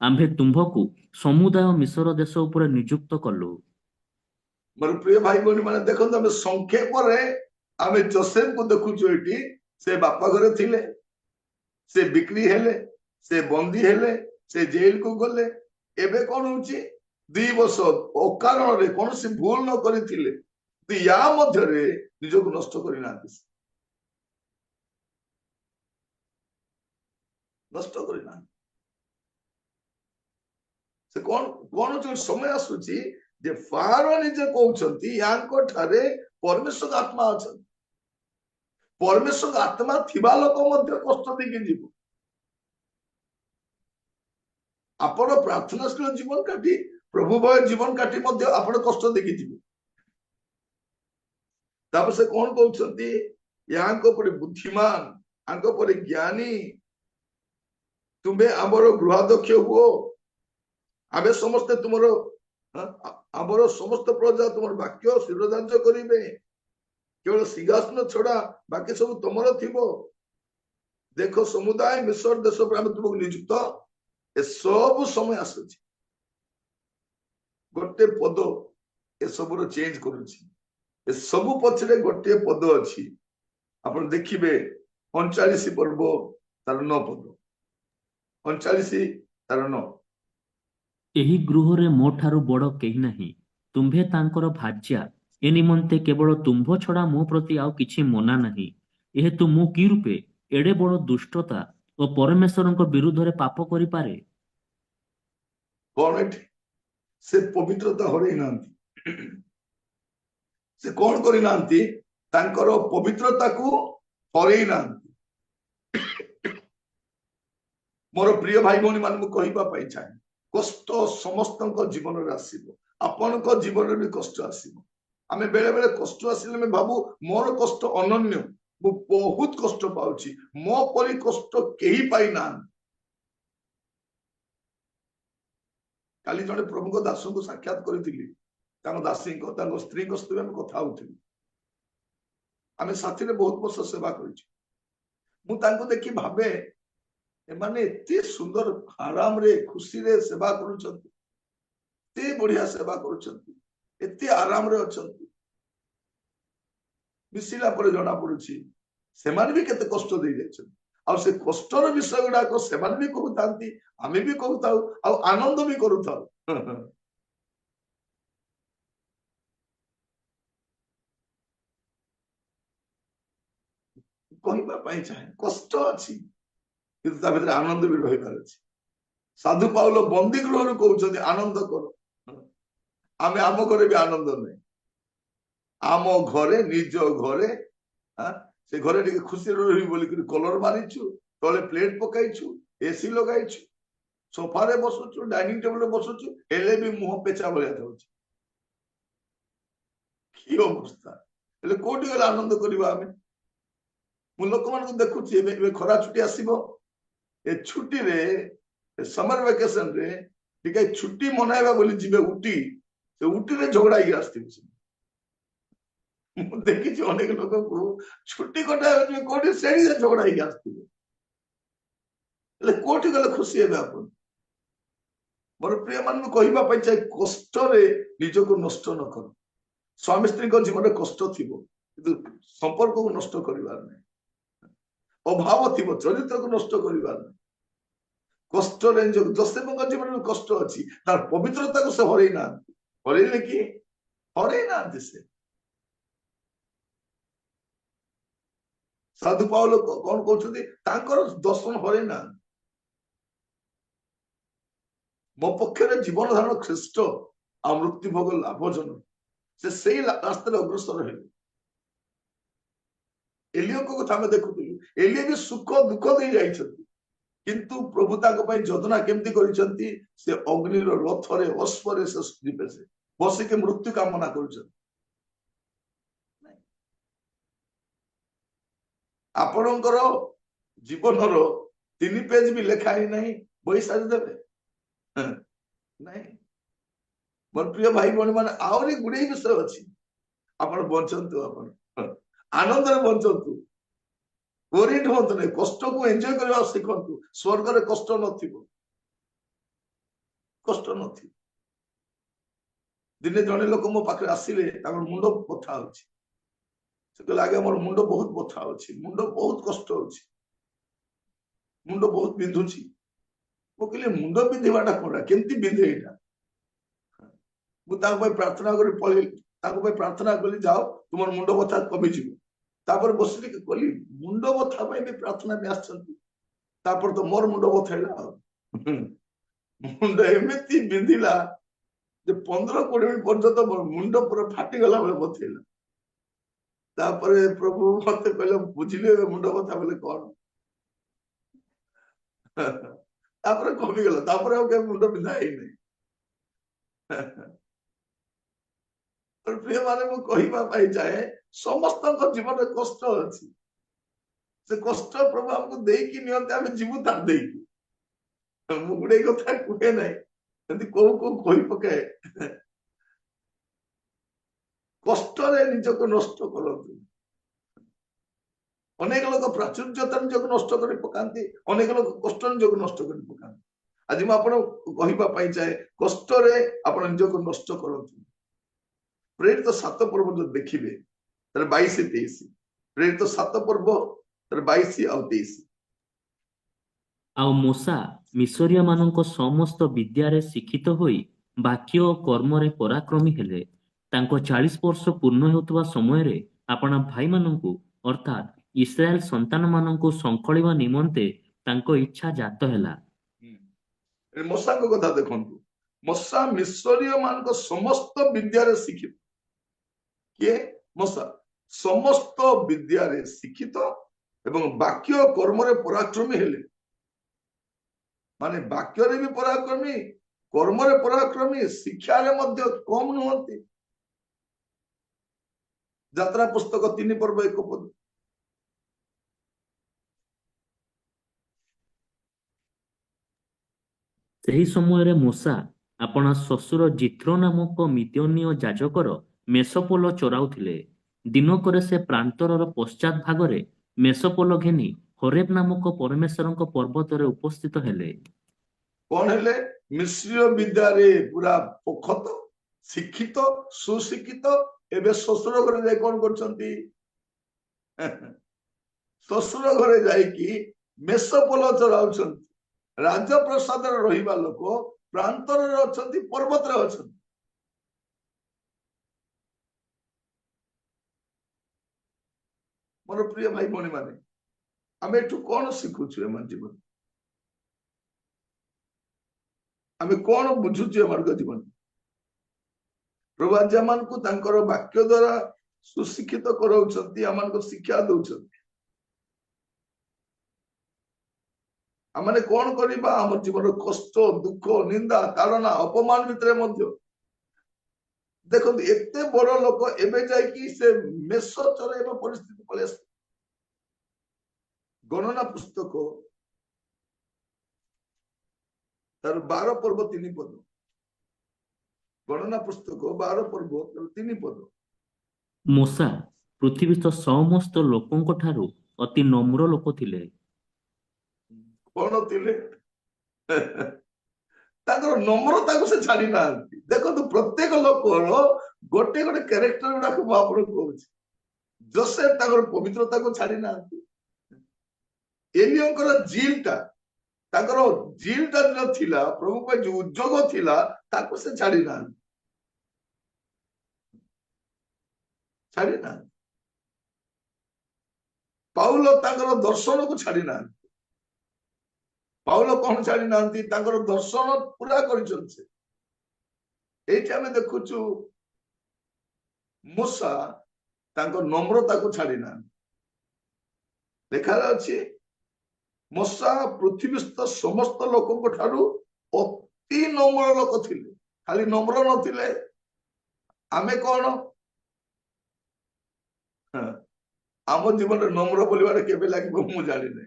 ଆମ୍ଭେ ତୁମ୍ଭକୁ ସମୁଦାୟ ମିଶର ଦେଶ ଉପରେ ନିଯୁକ୍ତ କଲୁ। ମୋର ପ୍ରିୟ ଭାଇ ଭଉଣୀ ମାନେ ଦେଖନ୍ତୁ, ଆମେ ସଂକ୍ଷେପରେ ଆମେ ଯୋସେଫଙ୍କୁ ଦେଖୁଛୁ। ଏଠି ସେ ବାପା ଘରେ ଥିଲେ, ସେ ବିକ୍ରି ହେଲେ, ସେ ବନ୍ଦୀ ହେଲେ, ସେ ଜେଲକୁ ଗଲେ। ଏବେ କଣ ହଉଛି, 2 ବର୍ଷ ଅକାରଣରେ କୌଣସି ଭୁଲ ନ କରିଥିଲେ, ୟା ମଧ୍ୟରେ ନିଜକୁ ନଷ୍ଟ କରିନାହାନ୍ତି, ନଷ୍ଟ କରିନାହାନ୍ତି। ସେ କଣ କଣ ଯୋଉ ସମୟ ଆସୁଛି ଯେ ଫାରୋ ନିଜେ କହୁଛନ୍ତି ୟାଙ୍କ ଠାରେ ପରମେଶ୍ୱର ଆତ୍ମା ଅଛନ୍ତି। ପରମେଶ୍ୱର ଆତ୍ମା ଥିବା ଲୋକ ମଧ୍ୟ କଷ୍ଟ ଦେଇକି ଯିବ। ଆପଣ ପ୍ରାର୍ଥନାଶୀଳ ଜୀବନ କାଟି, ପ୍ରଭୁ ଭୟ ଜୀବନ କାଟି ମଧ୍ୟ ଆପଣ କଷ୍ଟ ଦେଇକି ଯିବେ। ତାପରେ ସେ କଣ କହୁଛନ୍ତି, ୟାଙ୍କ ପରି ବୁଦ୍ଧିମାନ, ୟାଙ୍କ ପରି ଜ୍ଞାନୀ ତୁମେ ଆମର ଗୃହାଧ୍ୟକ୍ଷ ହୁଅ, ଆମେ ସମସ୍ତେ ତୁମର ଆମର ସମସ୍ତ ପ୍ରଜା ତୁମର ବାକ୍ୟ ଶିରୋଧାର୍ଯ୍ୟ କରିବେ, କେବଳ ସିଂହାସନ ଛଡା ବାକି ସବୁ ତମର ଥିବ। ଦେଖ ସମୁଦାୟ ମିଶର ଦେଶ ଉପରେ ଆମେ ତୁମକୁ ନିଯୁକ୍ତ। ଏସବୁ ସମୟ ଆସୁଛି, ଗୋଟେ ପଦ ଏସବୁର ଚେଞ୍ଜ କରୁଛି। ଏସବୁ ପଛରେ ଗୋଟିଏ ପଦ ଅଛି, ଆପଣ ଦେଖିବେ 39 ପର୍ବ ତାର 9 ପଦ। 39 ତାର 9। ଏହି ଗୃହରେ ମୋ ଠାରୁ ବଡ଼ କେହି ନାହିଁ, ତୁମ୍ଭେ ତାଙ୍କର ଭାର୍ଯ୍ୟା। ଏ ନିମନ୍ତେ କେବଳ ତୁମ୍ଭ ଛଡା ମୋ ପ୍ରତି ଆଉ କିଛି ମନା ନାହିଁ। ଏହେତୁ ମୁଁ କି ରୂପେ ଏଡେ ବଡ଼ ଦୁଷ୍ଟତା ଓ ପରମେଶ୍ୱରଙ୍କ ବିରୁଦ୍ଧରେ ପାପ କରିପାରେ? କଣ ଏଠି ସେ ପବିତ୍ରତା ହରେଇ ନାହାନ୍ତି। ସେ କଣ କରିନାହାନ୍ତି, ତାଙ୍କର ପବିତ୍ରତାକୁ ହରେଇ ନାହାନ୍ତି। ମୋର ପ୍ରିୟ ଭାଇ ଭଉଣୀ ମାନଙ୍କୁ କହିବା ପାଇଁ ଚାହେଁ, କଷ୍ଟ ସମସ୍ତଙ୍କ ଜୀବନରେ ଆସିବ, ଆପଣଙ୍କ ଜୀବନରେ ବି କଷ୍ଟ ଆସିବ। ଆମେ ବେଳେ ବେଳେ କଷ୍ଟ ଆସିଲେ ଆମେ ଭାବୁ ମୋର କଷ୍ଟ ଅନନ୍ୟ, ମୁଁ ବହୁତ କଷ୍ଟ ପାଉଛି, ମୋ ପରି କଷ୍ଟ କେହି ପାଇନାହାନ୍ତି। କାଲି ଜଣେ ପ୍ରଭୁଙ୍କ ଦାସଙ୍କୁ ସାକ୍ଷାତ କରିଥିଲି, ତାଙ୍କ ଦାସୀଙ୍କ ତାଙ୍କ ସ୍ତ୍ରୀଙ୍କ ସହିତ ଆମେ କଥା ହଉଥିଲୁ। ଆମେ ସାଥିରେ ବହୁତ ବର୍ଷ ସେବା କରିଛୁ। ମୁଁ ତାଙ୍କୁ ଦେଖି ଭାବେ ଏମାନେ ଏତେ ସୁନ୍ଦର ଆରାମରେ ଖୁସିରେ ସେବା କରୁଛନ୍ତି, ଏତେ ବଢିଆ ସେବା କରୁଛନ୍ତି, ଏତେ ଆରାମରେ ଅଛନ୍ତି। ମିଶିଲା ପରେ ଜଣା ପଡୁଛି ସେମାନେ ବି କେତେ କଷ୍ଟ ଦେଇ ଯାଇଛନ୍ତି। ଆଉ ସେ କଷ୍ଟର ବିଷୟ ଗୁଡାକ ସେମାନେ ବି କହୁଥାନ୍ତି, ଆମେ ବି କହୁଥାଉ, ଆଉ ଆନନ୍ଦ ବି କରୁଥାଉ। କହିବା ପାଇଁ ଚାହେଁ, କଷ୍ଟ ଅଛି କିନ୍ତୁ ତା ଭିତରେ ଆନନ୍ଦ ବି ରହିବାର ଅଛି। ସାଧୁ ପାଉଲ ବନ୍ଦୀ ଗୃହରୁ କହୁଛନ୍ତି ଆନନ୍ଦ କର। ଆମେ ଆମ ଘରେ ବି ଆନନ୍ଦ ନାହିଁ। ଆମ ଘରେ, ନିଜ ଘରେ, ସେ ଘରେ ଟିକେ ଖୁସିରେ ରହିବି ବୋଲିକିରି କଲର ମାରିଛୁ, ତଳେ ପ୍ଲେଟ ପକାଇଛୁ, ଏସି ଲଗାଇଛୁ, ସୋଫାରେ ବସୁଛୁ, ଡାଇନିଂ ଟେବୁଲରେ ବସୁଛୁ, ହେଲେ ବି ମୁହଁ ପେଚା ଭଳିଆ ଯାଉଛି। କି ଅବସ୍ଥା! ହେଲେ କୋଉଠି ଗଲେ ଆନନ୍ଦ କରିବା ଆମେ? ମୁଁ ଲୋକମାନଙ୍କୁ ଦେଖୁଛି, ଏବେ ଖରା ଛୁଟି ଆସିବ, ଏ ଛୁଟିରେ ସମର ଭ୍ୟାକେସନରେ ଟିକେ ଛୁଟି ମନାଇବା ବୋଲି ଯିବେ ଉଟି, ସେ ଉଟିରେ ଝଗଡା ହେଇକି ଆସିଥିବେ। ମୁଁ ଦେଖିଛି ଅନେକ ଲୋକଙ୍କୁ ଛୁଟି କଟା ହଉଛି କୋଉଠି ସେଇଠି ଝଗଡା ହେଇକି ଆସିଥିବେ, ହେଲେ କୋଉଠି ଗଲେ ଖୁସି ହେବେ ଆପଣ? ମୋର ପ୍ରିୟ ମାନଙ୍କୁ କହିବା ପାଇଁ ଚାहे କଷ୍ଟରେ ନିଜକୁ ନଷ୍ଟ ନ କର। ସ୍ୱାମୀ ସ୍ତ୍ରୀଙ୍କ ଜୀବନରେ କଷ୍ଟ ଥିବ, କିନ୍ତୁ ସମ୍ପର୍କକୁ ନଷ୍ଟ କରିବାର ନାହିଁ। ଅଭାବ ଥିବ, ଚରିତ୍ରକୁ ନଷ୍ଟ କରିବାର ନାହିଁ। କଷ୍ଟରେ ଯୋସେଫଙ୍କ ଜୀବନରେ କଷ୍ଟ ଅଛି, ତାର ପବିତ୍ରତାକୁ ସେ ହରେଇ ନାହାନ୍ତି। ହରେଇଲେ କି? ହରେଇ ନାହାନ୍ତି। ସେ ସାଧୁ ପାଉଲ କଣ କହୁଛନ୍ତି? ତାଙ୍କର ଦର୍ଶନ ହରେଇ ନାହାନ୍ତି। ମୋ ପକ୍ଷରେ ଜୀବନ ଧାରଣ ଖ୍ରୀଷ୍ଟ ଆଉ ମୃତ୍ୟୁ ଭୋଗ ଲାଭଜନକ। ସେ ସେଇ ରାସ୍ତାରେ ଅଗ୍ରସର ହେଲେ। ଏଲିୟଙ୍କ କଥା ଆମେ ଦେଖୁଥିଲୁ, ଏଲିୟ ବି ସୁଖ ଦୁଃଖ ଦେଇ ଯାଇଛନ୍ତି, କିନ୍ତୁ ପ୍ରଭୁ ତାଙ୍କ ପାଇଁ ଯୋଜନା କେମିତି କରିଛନ୍ତି? ସେ ଅଗ୍ନିର ରଥରେ ଅଶ୍ବରେ ସେ ଯିବେ, ସେ ବସିକି ମୃତ୍ୟୁ କାମନା କରୁଛନ୍ତି। ଆପଣଙ୍କର ଜୀବନର 3 ପେଜ ବି ଲେଖା ହେଇନାହିଁ, ବହି ସାରିଦେବେ ନାଇଁ। ମୋର ପ୍ରିୟ ଭାଇ ଭଉଣୀ ମାନେ, ଆହୁରି ଗୁଡେ ବିଷୟ ଅଛି। ଆପଣ ବଞ୍ଚନ୍ତୁ, ଆପଣ ଆନନ୍ଦରେ ବଞ୍ଚନ୍ତୁ, ଓରିଏଣ୍ଟ ହୁଅନ୍ତୁ ନାହିଁ, କଷ୍ଟକୁ ଏନ୍ଜୟ କରିବା ଶିଖନ୍ତୁ। ସ୍ୱର୍ଗରେ କଷ୍ଟ ନଥିବ, କଷ୍ଟ ନଥିବ। ଦିନେ ଜଣେ ଲୋକ ମୋ ପାଖରେ ଆସିଲେ, ତାଙ୍କର ମୁଣ୍ଡ ବଥା ହଉଛି। ସେ କହିଲେ, ଆଜ୍ଞା ମୋର ମୁଣ୍ଡ ବହୁତ ବଥା ହଉଛି, ମୁଣ୍ଡ ବହୁତ କଷ୍ଟ ହଉଛି, ମୁଣ୍ଡ ବହୁତ ବିନ୍ଧୁଛି। ମୁଁ କହିଲି, ମୁଣ୍ଡ ବିନ୍ଧିବାଟା କଣ, କେମିତି ବିନ୍ଧେ ଏଇଟା? ମୁଁ ତାଙ୍କ ପାଇଁ ପ୍ରାର୍ଥନା କରି ପଳେଇଲି, ତାଙ୍କ ପାଇଁ ପ୍ରାର୍ଥନା କଲି, ଯାଅ ତୁମର ମୁଣ୍ଡ ବଥା କମିଯିବ। ତାପରେ ବସିଲି, କହିଲି ମୁଣ୍ଡ ବଥା ପାଇଁ ବି ପ୍ରାର୍ଥନା ବି ଆସିଛନ୍ତି। ତାପରେ ତ ମୋର ମୁଣ୍ଡ ବଥେଇଲା ଆଉ। ମୁଣ୍ଡ ଏମିତି ବିନ୍ଧିଲା ଯେ 15-20 ମିନିଟ୍ ପର୍ଯ୍ୟନ୍ତ ମୋର ମୁଣ୍ଡ ପୁରା ଫାଟିଗଲା ବେଳେ ବଥେଇଲା। ତାପରେ ପ୍ରଭୁ ମତେ କହିଲେ, ବୁଝିଲି ଏବେ ମୁଣ୍ଡ ବଥା ବୋଲେ କଣ। ତାପରେ କମିଗଲା, ତାପରେ ଆଉ କେବେ ମୁଣ୍ଡ ବିନ୍ଧା ହେଇନାହିଁ। ପ୍ରିୟ ମାନେ, ମୁଁ କହିବା ପାଇଁ ଚାହେଁ, ସମସ୍ତଙ୍କ ଜୀବନରେ କଷ୍ଟ ଅଛି। ସେ କଷ୍ଟ ପ୍ରଭୁ ଆମକୁ ଦେଇକି ନିଅନ୍ତି, ଆମେ ଯିବୁ ତାର ଦେଇକି। ମୁଁ ଗୁଡେ କଥା କୁହେ ନାହିଁ, ଏମିତି କୋଉ କୋଉ କହି ପକାଏ। କଷ୍ଟରେ ନିଜକୁ ନଷ୍ଟ କରନ୍ତୁ। ଅନେକ ଲୋକ ପ୍ରାଚୁର୍ଯ୍ୟତା ନିଜକୁ ନଷ୍ଟ କରି ପକାନ୍ତି, ଅନେକ ଲୋକ କଷ୍ଟ ନିଜକୁ ନଷ୍ଟ କରି ପକାନ୍ତି। ଆଜି ମୁଁ ଆପଣ କହିବା ପାଇଁ ଚାହେଁ, କଷ୍ଟରେ ଆପଣ ନିଜକୁ ନଷ୍ଟ କରନ୍ତୁ। ପ୍ରେରିତ 7 ପର୍ବ ଯଦି ଦେଖିବେ, ତାର 22-23, ପ୍ରେରିତ 7 ପର୍ବ ତାର 22 ଆଉ 23। ଆଉ ମୂଷା ମିଶରୀୟ ମାନଙ୍କ ସମସ୍ତ ବିଦ୍ୟାରେ ଶିକ୍ଷିତ ହୋଇ ବାକ୍ୟ ଓ କର୍ମରେ ପରାକ୍ରମୀ ହେଲେ। ତାଙ୍କ 40 ବର୍ଷ ପୂର୍ଣ୍ଣ ହେଉଥିବା ସମୟରେ ଆପଣା ଭାଇମାନଙ୍କୁ ଅର୍ଥାତ୍ ଇସ୍ରାଏଲ ସନ୍ତାନ ମାନଙ୍କୁ ସଂଖଳିବା ନିମନ୍ତେ ତାଙ୍କ ଇଚ୍ଛା ଜାତ ହେଲା। ମୂଷାଙ୍କ କଥା ଦେଖନ୍ତୁ, ମୂଷା ମିଶରୀୟ ମାନଙ୍କ ସମସ୍ତ ବିଦ୍ୟାରେ ଶିକ୍ଷିତ। କିଏ? ମୂଷା ସମସ୍ତ ବିଦ୍ୟାରେ ଶିକ୍ଷିତ ଏବଂ ବାକ୍ୟ କର୍ମରେ ପରାକ୍ରମୀ ହେଲେ। ମାନେ ବାକ୍ୟରେ ବି ପରାକ୍ରମୀ, କର୍ମରେ ପରାକ୍ରମୀ, ଶିକ୍ଷାରେ ମଧ୍ୟ କମ ନୁହନ୍ତି। ଯାତ୍ରା ପୁସ୍ତକ 3 ପର୍ବ 1 ପଦ। ସେହି ସମୟରେ ମୂଷା ଆପଣା ଶ୍ୱଶୁର ଜିଥ୍ରୋ ନାମକ ମିଦ୍ୟନୀୟ ଯାଜକର ମେଷପୋଲ ଚରାଉଥିଲେ। ଦିନକରେ ସେ ପ୍ରାନ୍ତରର ପଶ୍ଚାତ୍ ଭାଗରେ ମେଷପୋଲ ଘେନି ହରେବ ନାମକ ପରମେଶ୍ୱରଙ୍କ ପର୍ବତରେ ଉପସ୍ଥିତ ହେଲେ। କଣ ହେଲେ? ମିଶ୍ରୀୟ ବିଦ୍ୟାରେ ପୁରା ପୋଖତ, ଶିକ୍ଷିତ, ସୁଶିକ୍ଷିତ। ଏବେ ଶ୍ୱଶୁର ଘରେ ଯାଇ କଣ କରୁଛନ୍ତି? ଶ୍ୱଶୁର ଘରେ ଯାଇକି ମେଷପୋଲ ଚଳାଉଛନ୍ତି। ରାଜପ୍ରସାଦରେ ରହିବା ଲୋକ ପ୍ରାନ୍ତରରେ ଅଛନ୍ତି, ପର୍ବତରେ ଅଛନ୍ତି। ମୋର ପ୍ରିୟ ଭାଇ ଭଉଣୀ ମାନେ, ଆମେ ଏଠୁ କଣ ଶିଖୁଛୁ? ଏମାନ ଜୀବନ ଆମେ କଣ ବୁଝୁଛୁ? ଏମାନଙ୍କ ଜୀବନ ପ୍ରଭୁ ଆଜି ଆମମାନଙ୍କୁ ତାଙ୍କର ବାକ୍ୟ ଦ୍ଵାରା ସୁଶିକ୍ଷିତ କରାଉଛନ୍ତି, ଆମମାନଙ୍କୁ ଶିକ୍ଷା ଦଉଛନ୍ତି। ଆମେ କଣ କରିବା? ଆମ ଜୀବନର କଷ୍ଟ, ଦୁଃଖ, ନିନ୍ଦା, ତାଡ଼ନା, ଅପମାନ ଭିତରେ ମଧ୍ୟ ଦେଖନ୍ତୁ, ଏତେ ବଡ ଲୋକ ଏବେ ଯାଇକି ସେ ମେଷ ଚରାଇବା ପରିସ୍ଥିତି ପଳେଇ ଆସିବ। ଗଣନା ପୁସ୍ତକ ତାର 12 ପର୍ବ 3 ପଦ। ଗଣନା ପୁସ୍ତକ 12 ପର୍ବ 3 ପଦ। ମୂଷା ପୃଥିବୀସ୍ଥ ସମସ୍ତ ଲୋକଙ୍କ ଠାରୁ ଅତି ନମ୍ର ଲୋକ ଥିଲେ। କଣ ଥିଲେ? ତାଙ୍କର ନମ୍ରତାକୁ ସେ ଛାଡି ନାହାନ୍ତି। ଦେଖନ୍ତୁ ପ୍ରତ୍ୟେକ ଲୋକର ଗୋଟେ ଗୋଟେ କ୍ୟାରେକ୍ଟର ଗୁଡାକୁ ମୁଁ ଆପଣଙ୍କୁ କହୁଛି। ଯୋସେଫ ତାଙ୍କର ପବିତ୍ରତାକୁ ଛାଡି ନାହାନ୍ତି। ଏଲିୟଙ୍କର ତାଙ୍କର ଜିଲଟା ଯୋଉ ଥିଲା, ପ୍ରଭୁ ପାଇଁ ଯୋଉ ଉଦ୍ଯୋଗ ଥିଲା, ତାକୁ ସେ ଛାଡି ନାହାନ୍ତି। ଛାଡି ନାହାନ୍ତି। ପାଉଲ ତାଙ୍କର ଦର୍ଶନକୁ ଛାଡି ନାହାନ୍ତି। ପାଉଲ କଣ ଛାଡି ନାହାନ୍ତି? ତାଙ୍କର ଦର୍ଶନ ପୁରା କରିଛନ୍ତି ସେ। ଏଇଠି ଆମେ ଦେଖୁଛୁ ମୂଷା ତାଙ୍କ ନମ୍ରତାକୁ ଛାଡି ନାହାନ୍ତି। ଲେଖାରେ ଅଛି ମୂଷା ପୃଥିବୀସ୍ଥ ସମସ୍ତ ଲୋକଙ୍କ ଠାରୁ ଅତି ନମ୍ର ଲୋକ ଥିଲେ। ଖାଲି ନମ୍ର ନଥିଲେ, ଆମେ କଣ ଆମ ଜୀବନରେ ନମ୍ର ବୋଲିବାରେ କେବେ ଲାଗିବ ମୁଁ ଜାଣିନି।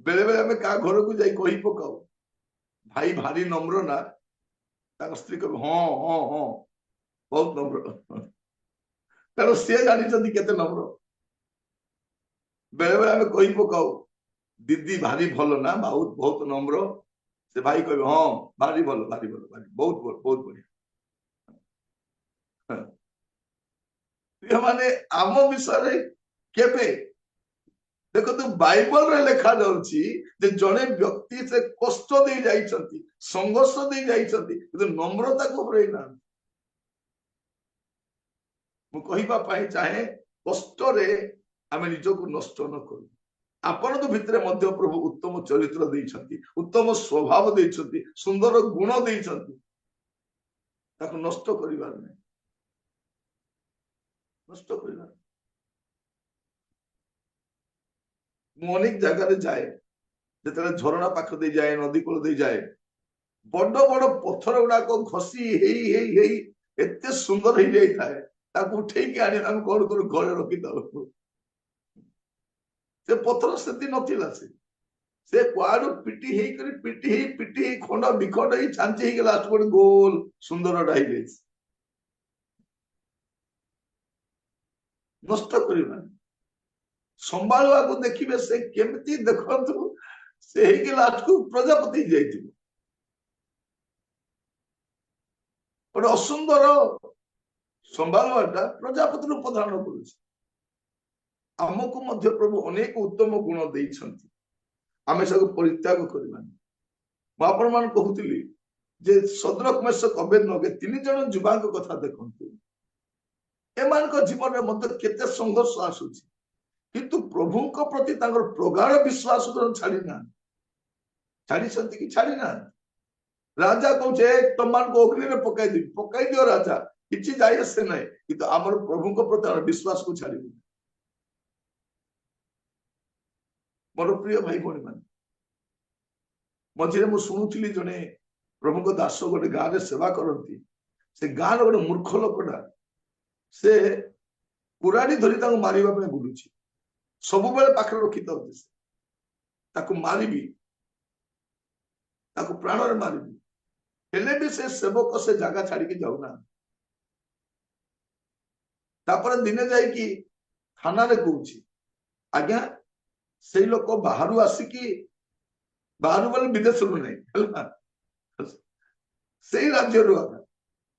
ବେଳେ ବେଳେ ଆମେ କାହା ଘରକୁ ଯାଇ କହି ପକାଉ, ଭାଇ ଭାରି ନମ୍ର ନା? ତାଙ୍କ ସ୍ତ୍ରୀ କହିବ ହଁ ହଁ ହଁ ବହୁତ ନମ୍ର, କାରଣ ସିଏ ଜାଣିଛନ୍ତି କେତେ ନମ୍ର। ବେଳେ ବେଳେ ଆମେ କହି ପକାଉ, ଦିଦି ଭାରି ଭଲ ନା, ବହୁତ ବହୁତ ନମ୍ର। ସେ ଭାଇ କହିବେ ହଁ ଭାରି ଭଲ ଭାରି ଭଲ ଭାରି ବହୁତ ଭଲ ବହୁତ ବଢିଆ। ମାନେ ଆମ ବିଷୟରେ କେବେ ଦେଖନ୍ତୁ ବାଇବଲରେ ଲେଖା ଯାଉଛି ଯେ ଜଣେ ବ୍ୟକ୍ତି ସେ କଷ୍ଟ ଦେଇ ଯାଇଛନ୍ତି, ସଂଘର୍ଷ ଦେଇ ଯାଇଛନ୍ତି, କିନ୍ତୁ ନମ୍ରତାକୁ ହରେଇ ନାହାନ୍ତି। ମୁଁ କହିବା ପାଇଁ ଚାହେଁ, କଷ୍ଟରେ ଆମେ ନିଜକୁ ନଷ୍ଟ ନ କରୁ। ଆପଣଙ୍କ ଭିତରେ ମଧ୍ୟ ପ୍ରଭୁ ଉତ୍ତମ ଚରିତ୍ର ଦେଇଛନ୍ତି, ଉତ୍ତମ ସ୍ୱଭାବ ଦେଇଛନ୍ତି, ସୁନ୍ଦର ଗୁଣ ଦେଇଛନ୍ତି। ତାକୁ ନଷ୍ଟ କରିବାର ନାହିଁ। ନଷ୍ଟ କରିବାର। ମୁଁ ଅନେକ ଜାଗାରେ ଯାଏ, ଯେତେବେଳେ ଝରଣା ପାଖ ଦେଇ ଯାଏ, ନଦୀ କୂଳ ଦେଇ ଯାଏ, ବଡ ବଡ ପଥର ଗୁଡାକ ଘଷି ହେଇ ହେଇ ହେଇ ଏତେ ସୁନ୍ଦର ହେଇଯାଇଥାଏ, ତାକୁ ଉଠେଇକି ଆଣି ଆମେ କଣ କରୁ, ଘରେ ରଖିଥାଉ। ସେ ପଥର ସେତି ନଥିଲା। ସେ କୁଆଡୁ ପିଟି ହେଇ ଖଣ୍ଡ ବିଖଣ୍ଡ ହେଇ ଛାଞ୍ଚି ହେଇକି ଲାଷ୍ଟ ଗୋଟେ ଗୋଲ ସୁନ୍ଦରଟା ହେଇଯାଇଛି। ନଷ୍ଟ କରିବାନି, ସମ୍ଭାଳିବାକୁ ଦେଖିବେ। ସେ କେମିତି ଦେଖନ୍ତୁ, ସେ ହେଇକି ଲାଷ୍ଟକୁ ପ୍ରଜାପତି ହେଇଯାଇଥିବ। ଗୋଟେ ଅସୁନ୍ଦର ସମ୍ଭାଳିବାଟା ପ୍ରଜାପତି ରୂପ ଧାରଣ କରୁଛି। ଆମକୁ ମଧ୍ୟ ପ୍ରଭୁ ଅନେକ ଉତ୍ତମ ଗୁଣ ଦେଇଛନ୍ତି, ଆମେ ସବୁ ପରିତ୍ୟାଗ କରିବାନି। ମୁଁ ଆପଣ ମାନଙ୍କୁ କହୁଥିଲି ଯେ ସଦରକ ମେଷକ ଅବେଦନଗୋ 3 ଜଣ ଯୁବାଙ୍କ କଥା ଦେଖନ୍ତୁ। ଏମାନଙ୍କ ଜୀବନରେ ମଧ୍ୟ କେତେ ସଂଘର୍ଷ ଆସୁଛି, କିନ୍ତୁ ପ୍ରଭୁଙ୍କ ପ୍ରତି ତାଙ୍କର ପ୍ରଗାଢ ବିଶ୍ୱାସ ଛାଡି ନାହାନ୍ତି। ଛାଡିଛନ୍ତି କି? ଛାଡି ନାହାନ୍ତି। ରାଜା କହୁଛେ ତମମାନଙ୍କୁ ଅଗ୍ନିରେ ପକାଇଦେବି, ପକାଇ ଦିଅ ରାଜା, କିଛି ଯାଇ ଆସେ ନାହିଁ, କିନ୍ତୁ ଆମର ପ୍ରଭୁଙ୍କ ପ୍ରତି ଆମର ବିଶ୍ୱାସକୁ ଛାଡିବୁ। ମୋର ପ୍ରିୟ ଭାଇ ଭଉଣୀ ମାନେ, ମଝିରେ ମୁଁ ଶୁଣୁଥିଲି ଜଣେ ପ୍ରଭୁଙ୍କ ଦାସ ଗୋଟେ ଗାଁରେ ସେବା କରନ୍ତି। ସେ ଗାଁର ଗୋଟେ ମୂର୍ଖ ଲୋକଟା, ସେ କୁରାଡି ଧରି ତାଙ୍କୁ ମାରିବା ପାଇଁ ବୁଲୁଛି, ସବୁବେଳେ ପାଖରେ ରଖିଥାଉଛି। ତାକୁ ମାରିବି, ତାକୁ ପ୍ରାଣରେ ମାରିବି, ହେଲେ ବି ସେ ସେବକ ସେ ଜାଗା ଛାଡିକି ଯାଉନାହାନ୍ତି। ତାପରେ ଦିନେ ଯାଇକି ଥାନାରେ କହୁଛି, ଆଜ୍ଞା ସେଇ ଲୋକ ବାହାରୁ ଆସିକି, ବାହାରୁ ବୋଲେ ବିଦେଶରୁ ନାହିଁ ହେଲା, ସେଇ ରାଜ୍ୟରୁ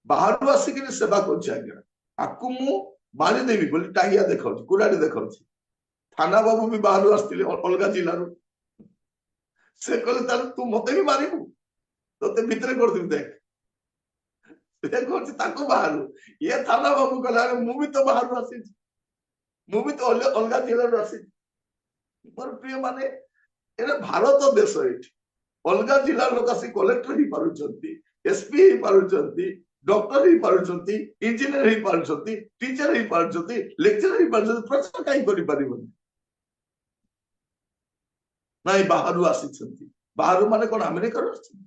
ବାହାରୁ ଆସିକି ସେବା କରୁଛି, ଆଜ୍ଞା ଆକୁ ମୁଁ ମାରିଦେବି ବୋଲି ଟାହିଆ ଦେଖାଉଛି, କୁରାଡି ଦେଖାଉଛି। ଥାନା ବାବୁ ବି ବାହାରୁ ଆସିଥିଲେ, ଅଲଗା ଜିଲ୍ଲାରୁ। ସେ କହିଲେ ତାହେଲେ ତୁ ମତେ ବି ମାରିବୁ, ତତେ ଭିତରେ କରିଦେବି, ଦେଖ। ସେ କରୁଛି ତାକୁ ବାହାରୁ, ଇଏ ଥାନା ବାବୁ କହିଲା ମୁଁ ବି ତ ବାହାରୁ ଆସିଛି, ମୁଁ ବି ତ ଅଲଗା ଜିଲ୍ଲାରୁ ଆସିଛି। ମୋର ପ୍ରିୟ ମାନେ, ଏଇଟା ଭାରତ ଦେଶ। ଏଇଠି ଅଲଗା ଜିଲ୍ଲାର ଲୋକ ଆସି କଲେକ୍ଟର ହେଇପାରୁଛନ୍ତି, ଏସପି ହେଇପାରୁଛନ୍ତି, ଡକ୍ଟର ହେଇପାରୁଛନ୍ତି, ଇଞ୍ଜିନିୟର ହେଇପାରୁଛନ୍ତି, ଟିଚର ହେଇପାରୁଛନ୍ତି, ଲେକ୍ଚର ହେଇପାରୁଛନ୍ତି, ପ୍ରଚାର କାହିଁ କରିପାରିବନି? ନାଇଁ ବାହାରୁ ଆସିଛନ୍ତି। ବାହାରୁ ମାନେ କଣ? ଆମେରିକାରୁ ଆସିଛନ୍ତି।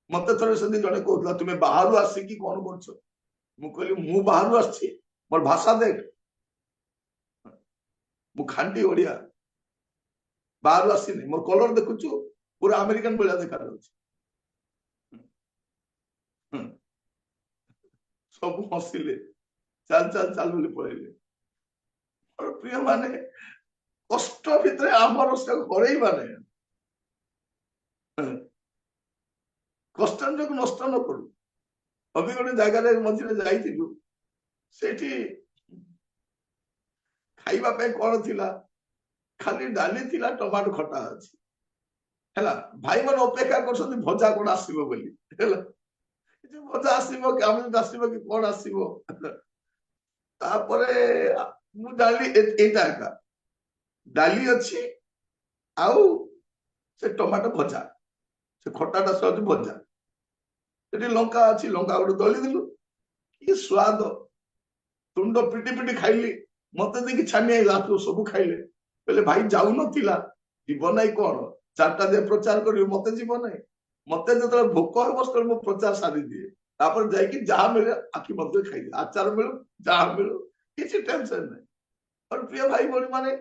ମତେ ଥରେ ସେମିତି ଜଣେ କହୁଥିଲା, ତୁମେ ବାହାରୁ ଆସିକି କଣ କରୁଛ? ମୁଁ କହିଲି ମୁଁ ବାହାରୁ ଆସିଛି, ମୋର ଭାଷା ଦେଖ, ମୁଁ ଖାଣ୍ଟି ଓଡିଆ, ବାହାରୁ ଆସିନି। ମୋର କଲର ଦେଖୁଛୁ, पूरा अमेरिकन भलिया देखा जाଉଛି। सब हसिले चाल चाल चाल बोली पळेले। और प्रिय माने कष्ट भितर आमर से हरैबा नै, कष्ट जो नष्ट न करू। अभी गोटे जगह मझे जाइथिलु, सेठी खाइबा पे कौन थिला, खाली डाली थिला, टमाटो खटा अछि हैला। भाई मन अपेक्षा करछथि भजा कोन आसीबो बोली हैला। जे भजा आसीबो कि आम आसीबो कि कोन आसीबो। तापरे मु डाली एटा का डाली अछि आउ से टमाटो भजा, से खटाटा सज भजा, सेठी लंका अछि, लंका गोटे दली दिलु, कि स्वाद। तुंड पिटी पिटी खाइली, मते देखि छानी आइला, सब खाइले। पहले भाई जाऊ नथिला, जीवन नाई कोन चारटा दे प्रचार करियो, मते जीवन नाई। मते जतले भोक हेबो तले मो प्रचार सारी दिए। तापर जाई कि जहा मिले आखि मते खाइ दे, आचार मिलो जहा मिलो किछि टेंशन नाई। और प्रिय भाई बड़ी माने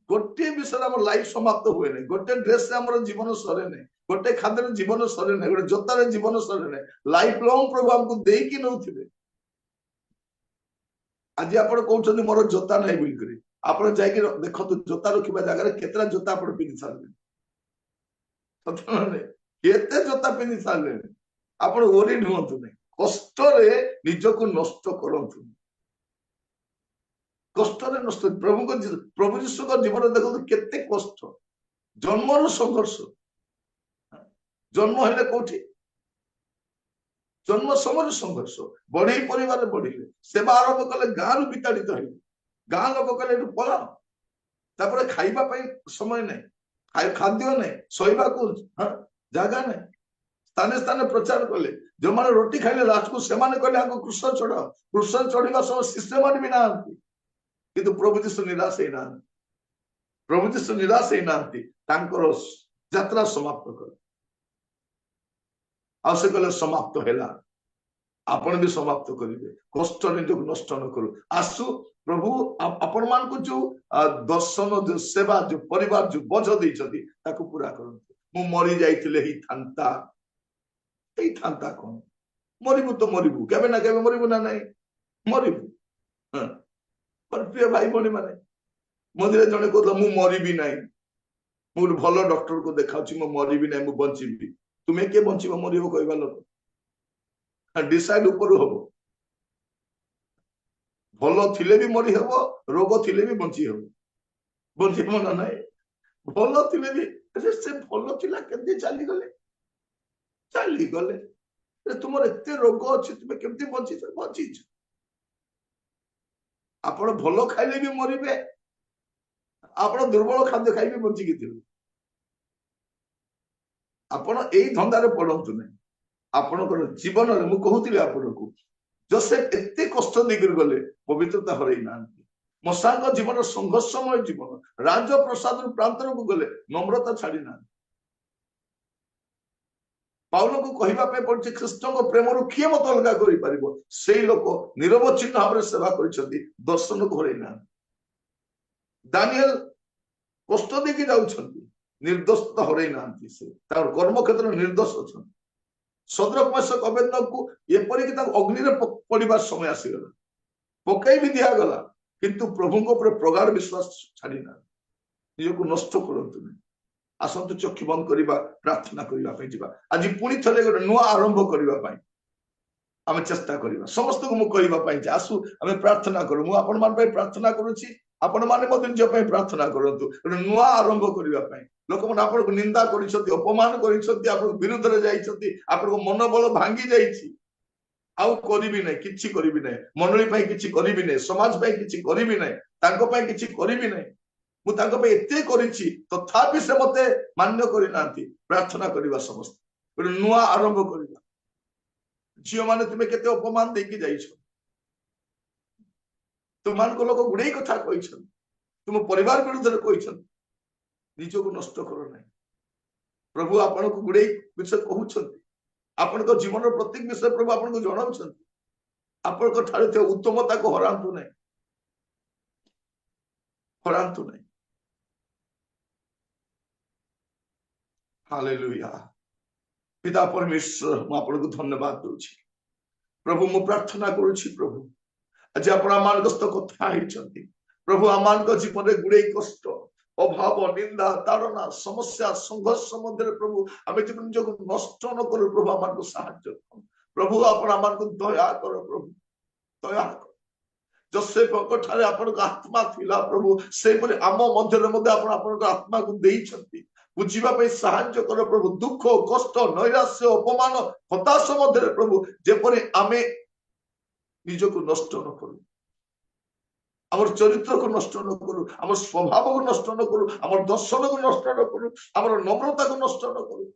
गोटे विषय हमर लाइफ समाप्त हुए नै, गोटे ड्रेस से हमर जीवन सरे नै, गोटे खाद्य जीवन सरे नै, गोटे जोतारे जीवन सरे नै। लाइफ लॉन्ग प्रभु हमको देई कि नउथिबे। आज आप कहते मोर जोता ना बोल आप देखो जोता रखा जगह केतरा जोता आप पिंधि सारे, केते जोता पिंधि सारे। आप ओरिड हूँ नहीं, कष्ट निजक नष्ट करूँ, कष्ट नष्ट। प्रभु जीशु जीवन देखो केते कष्ट, जन्म संघर्ष। जन्म है कौटी, जन्म समय संघर्ष, बढ़े परिवार बढ़िले, सेवा आरंभ कले गाँव विताड़ित है, गाँ लोक कले पला, तापर खाइबा समय नहीं, खाद्य नहीं, शोवा को जगह नहीं, स्थाने स्थाने प्रचार कले। जो माने रोटी खाइले लास्ट को सेमाने कहले आगो कृष्ण चढ़ाओ, कृष्ण चढ़ीबा समय शिष्य मान भी नांती, किंतु प्रभु जीशु निराश है ना, प्रभु जीशु निराश है नांती, तांकर यात्रा समाप्त कर आसे कले समाप्त हैला। आपण भी समाप्त करेंगे, कष्ट निजक नष्ट न करू। आसु प्रभु आपण मान को जो दर्शन, जो सेवा, जो परिवार, जो बोझ देइछथि ताको पूरा करंतु। मु मरि जाइतिले ही थांता, एई थांता कोन, मरिबु तो मरिबु, केबे ना केबे मरिबु ना नहीं, मरिबु। हां, पर प्रिय भाई बणी माने मदिरे जने कहला मु मरिबि नाही, मु भलो डॉक्टर को देखाउछि, मु मरिबि नाही, मु बंचिबि। तुमे के बंचिबो मरिबो कहबा लोक डिसाइड ऊपर हम, भल थिले भी मरी हम, रोग थिले भी बंची हम, बंची हम ना नहीं। भल थिले भी से भल थिला केमती चली गले, चली गले। तुमर एते रोग अछि, तुमे केमती बंची बंची। आपण भल खाइले भी मरिबे, आपण दुर्बल खाद्य खाइ भी बंची किथिबे। आपण एई धंदारे पड़ंतु नै। आपणकर जीवन में मु कहूतिले आपनको जोसेफ एते कष्ट देकर गले, पवित्रता हरई ना। मसांग जीवन संघर्षमय जीवन, राज प्रसाद प्रांतर को गले, नम्रता छाड़ी ना। पाउल को कहवा पड़े ख्रीष्ट प्रेम किए मत अलग कर से लोक निरवच्छिन्न भाव में सेवा कर दर्शन को हरई ना। दानियल कष्ट देकी जाउछंती, निर्दोषता हरई ना, कर्म क्षेत्र निर्दोष अच्छा। सदरक मेशक अबेदनगो एपरिक अग्नि पड़ा समय आसीगला, पकई भी दिगला, किंतु प्रभु प्रगाढ़ विश्वास छाड़ी ना, निजक नष्ट करतु नहीं। आसतु चक्षु बंद करवा, प्रार्थना करने आज पुणी थे गोटे नुआ आरंभ करने आम चेष्टा करवा। समस्त को मुझे आसु आम प्रार्थना करूँ, मुझे आपण मान प्रार्थना करुच्ची, आपण मैंने निज प्रार्थना करूँ गोटे नुआ आरंभ करने। लोक मैंने आपको निंदा कर अपमान कर विरुद्ध में मनोबल भांगी जाइए, आउ करी ना कि करी ना, मंडली किसी करी ना, समाज किसी करी ना, किसी करी ना। मुझे एते करिछि तथापि से मते मान्य करना। प्रार्थना करवा समस्त गोटे नुआ आरंभ करवा। झील मैंने तुम्हें केते अपमान देकी जाइछ, तुम मान को लोक गुड़े कथा कही, तुम परिवार विरुद्ध कही, निजक नष्ट करो ना। प्रभु आपण को गुड़े विषय कहते, आपण जीवन प्रत्येक विषय प्रभु आपन को जनाऊँ, आपण उत्तमता को हरातु नहीं, हरातु नहीं। हालेलुया। पिता परमेश्वर मु आपको धन्यवाद दूची प्रभु मु प्रार्थना करुछि प्रभु आज आपण आमान कथा होइछंती प्रभु आमान जीवन में गुड़े कष्ट अभाव निंदा ताड़ना समस्या संघर्ष मध्य प्रभु आम जीवन जो नष्ट न करू प्रभु आमान को साहाय्य कर प्रभु आपण आमान को दया कर प्रभु दया कर जोसेफ ठारे आपण आत्मा थिला प्रभु से आम मध्य आपण आत्मा को देइछंती बुझीबा पे साहाय्य कर प्रभु दुख कष्ट नैराश्य अपमान हताश मध्य प्रभु जेपरि आमे निजको नष्ट न करू आमर चरित्र को नष्ट न करू आमर स्वभाव को नष्ट न करू आमर दर्शन को नष्ट न करू आमर नम्रता को नष्ट न करू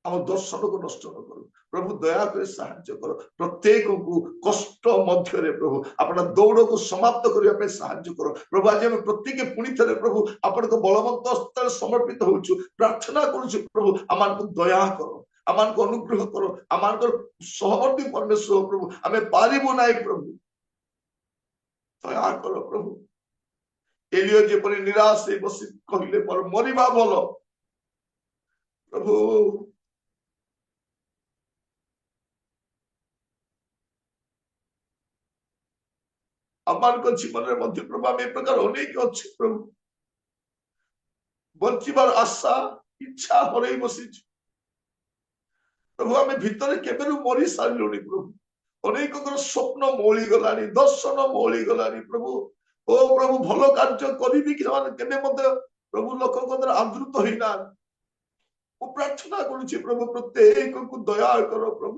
आम दर्शन को नष्ट न करू प्रभु दया कर साहाय्य कर प्रत्येक को कष्ट मध्य प्रभु अपना दौड़ को समाप्त करने साहाय्य कर प्रभु आज आम प्रत्येक पुणी थे प्रभु आपण को बलवंत हस्तर समर्पित होचु प्रार्थना करुछु प्रभु आमान को दया करो आमान को अनुग्रह करो आमान को सहवर्ती परमेश्वर प्रभु आमे पारिबो नाइ प्रभु दया करो प्रभु एलियो जेपरि निराश हे बसी कहिले पर मरिबा भलो प्रभु आमान को जीवन में मध्य प्रभु आम प्रकार अनेक अच्छे प्रभु बंचार आशा इच्छा हर बसी प्रभु आम भितर केबेरु मरी सारू प्रभु अनेक स्वप्न मौली गला दर्शन मौली गला प्रभु ओ प्रभु भल कार्य करी प्रभु लोक आदृत होना प्रार्थना करुच्ची प्रभु प्रत्येक को दया कर प्रभु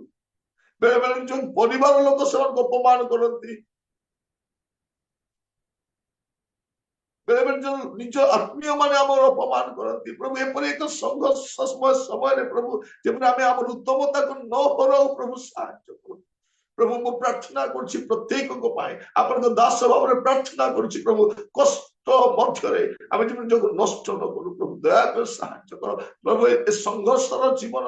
बेले बेले जो परिवार लोक से अपमान करती बेले बेले जो निज आत्मीय मान अपमान करती प्रभु एपरी एक संघर्ष समय प्रभु जब आम उत्तमता को न हराऊ प्रभु साहाय्य कर प्रभु मु प्रार्थना करुच्ची प्रत्येक को पाए आपण दास भाव में प्रार्थना करुच्ची प्रभु कष्ट मध्य आम जीवन जो नष्ट न करू प्रभु दया कर साहाय्य कर प्रभु ए संघर्षर जीवन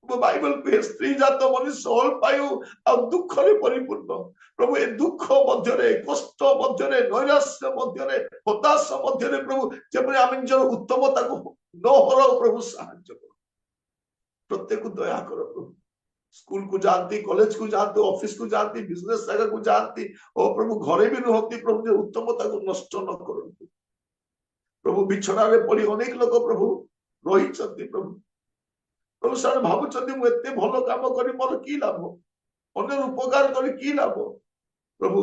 में बाइबल कहे स्त्री जात मनुष्य हल पायु आ दुख परिपूर्ण प्रभु ए दुख मध्य कष्ट मध्य नैराश्य मध्य हताश मध्य प्रभु जब आम निज उत्तमता को न हराऊ प्रभु साहाय्य कर प्रत्येक दया कर प्रभु स्कूल को जानती कॉलेज को जानती ऑफिस को जानती बिजनेस जगह को जानती और प्रभु घरे भी रुहती प्रभु जो उत्तमता को नष्ट न करती प्रभु बिछड़ा रे पड़ी अनेक लोग प्रभु रही प्रभु प्रभु सारे भावुं मुझे भल काम करी मोर की लाभ अन्य उपकार करी की लाभ प्रभु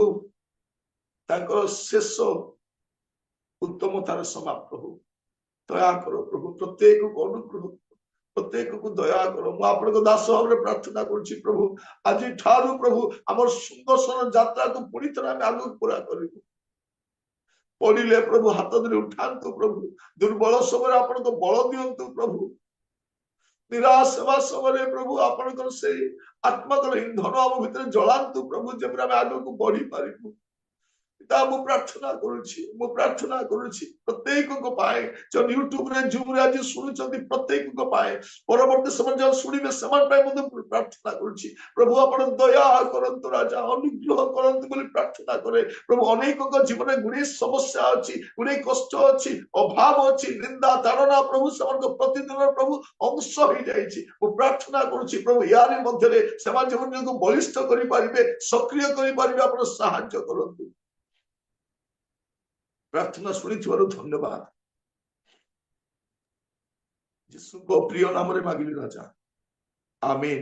तांकर शेष उत्तमतार समाप्त प्रभु दया करो प्रभु प्रत्येक को अनुग्रह प्रत्येक को दया करो मु आपन दास भाव में प्रार्थना करुच्ची प्रभु आज ठारू प्रभु आम सुदर्शन यात्रा को पुणी थे आम आग पूरा करूँ पड़े प्रभु हाथ धरी उठातु प्रभु दुर्बल समय आपण को बल दिंतु प्रभु निराश हेबा समय प्रभु आपणकर से आत्माकर इंधन आम भितर जलांतु प्रभु जब आम आग को बढ़ी पारिबु मु प्रार्थना करुच्ची प्रत्येक को पाए जो यूट्यूब रे जूम रे आज सुनुचंती प्रत्येक को पाए परवर्ती समय जो सुनिबे समान पाए मु प्रार्थना करुच्ची प्रभु आपण दया करंतु राजा अनुग्रह करंतु बोली प्रार्थना करे प्रभु अनेक को जीवन में गुणे समस्या अछि गुणे कष्ट अछि अभाव अछि निंदा ताड़ना प्रभु समान को प्रतिदिन प्रभु अंश होई जाईछि मु प्रार्थना करुच्ची प्रभु यारी मध्य रे समान जीवन को बलिष्ठ करि पारिबे सक्रिय करि पारिबे आपण सहायता करंतु प्रार्थना शुणी धन्यवाद यीशु को प्रिय नाम रे मागिली राजा आमीन।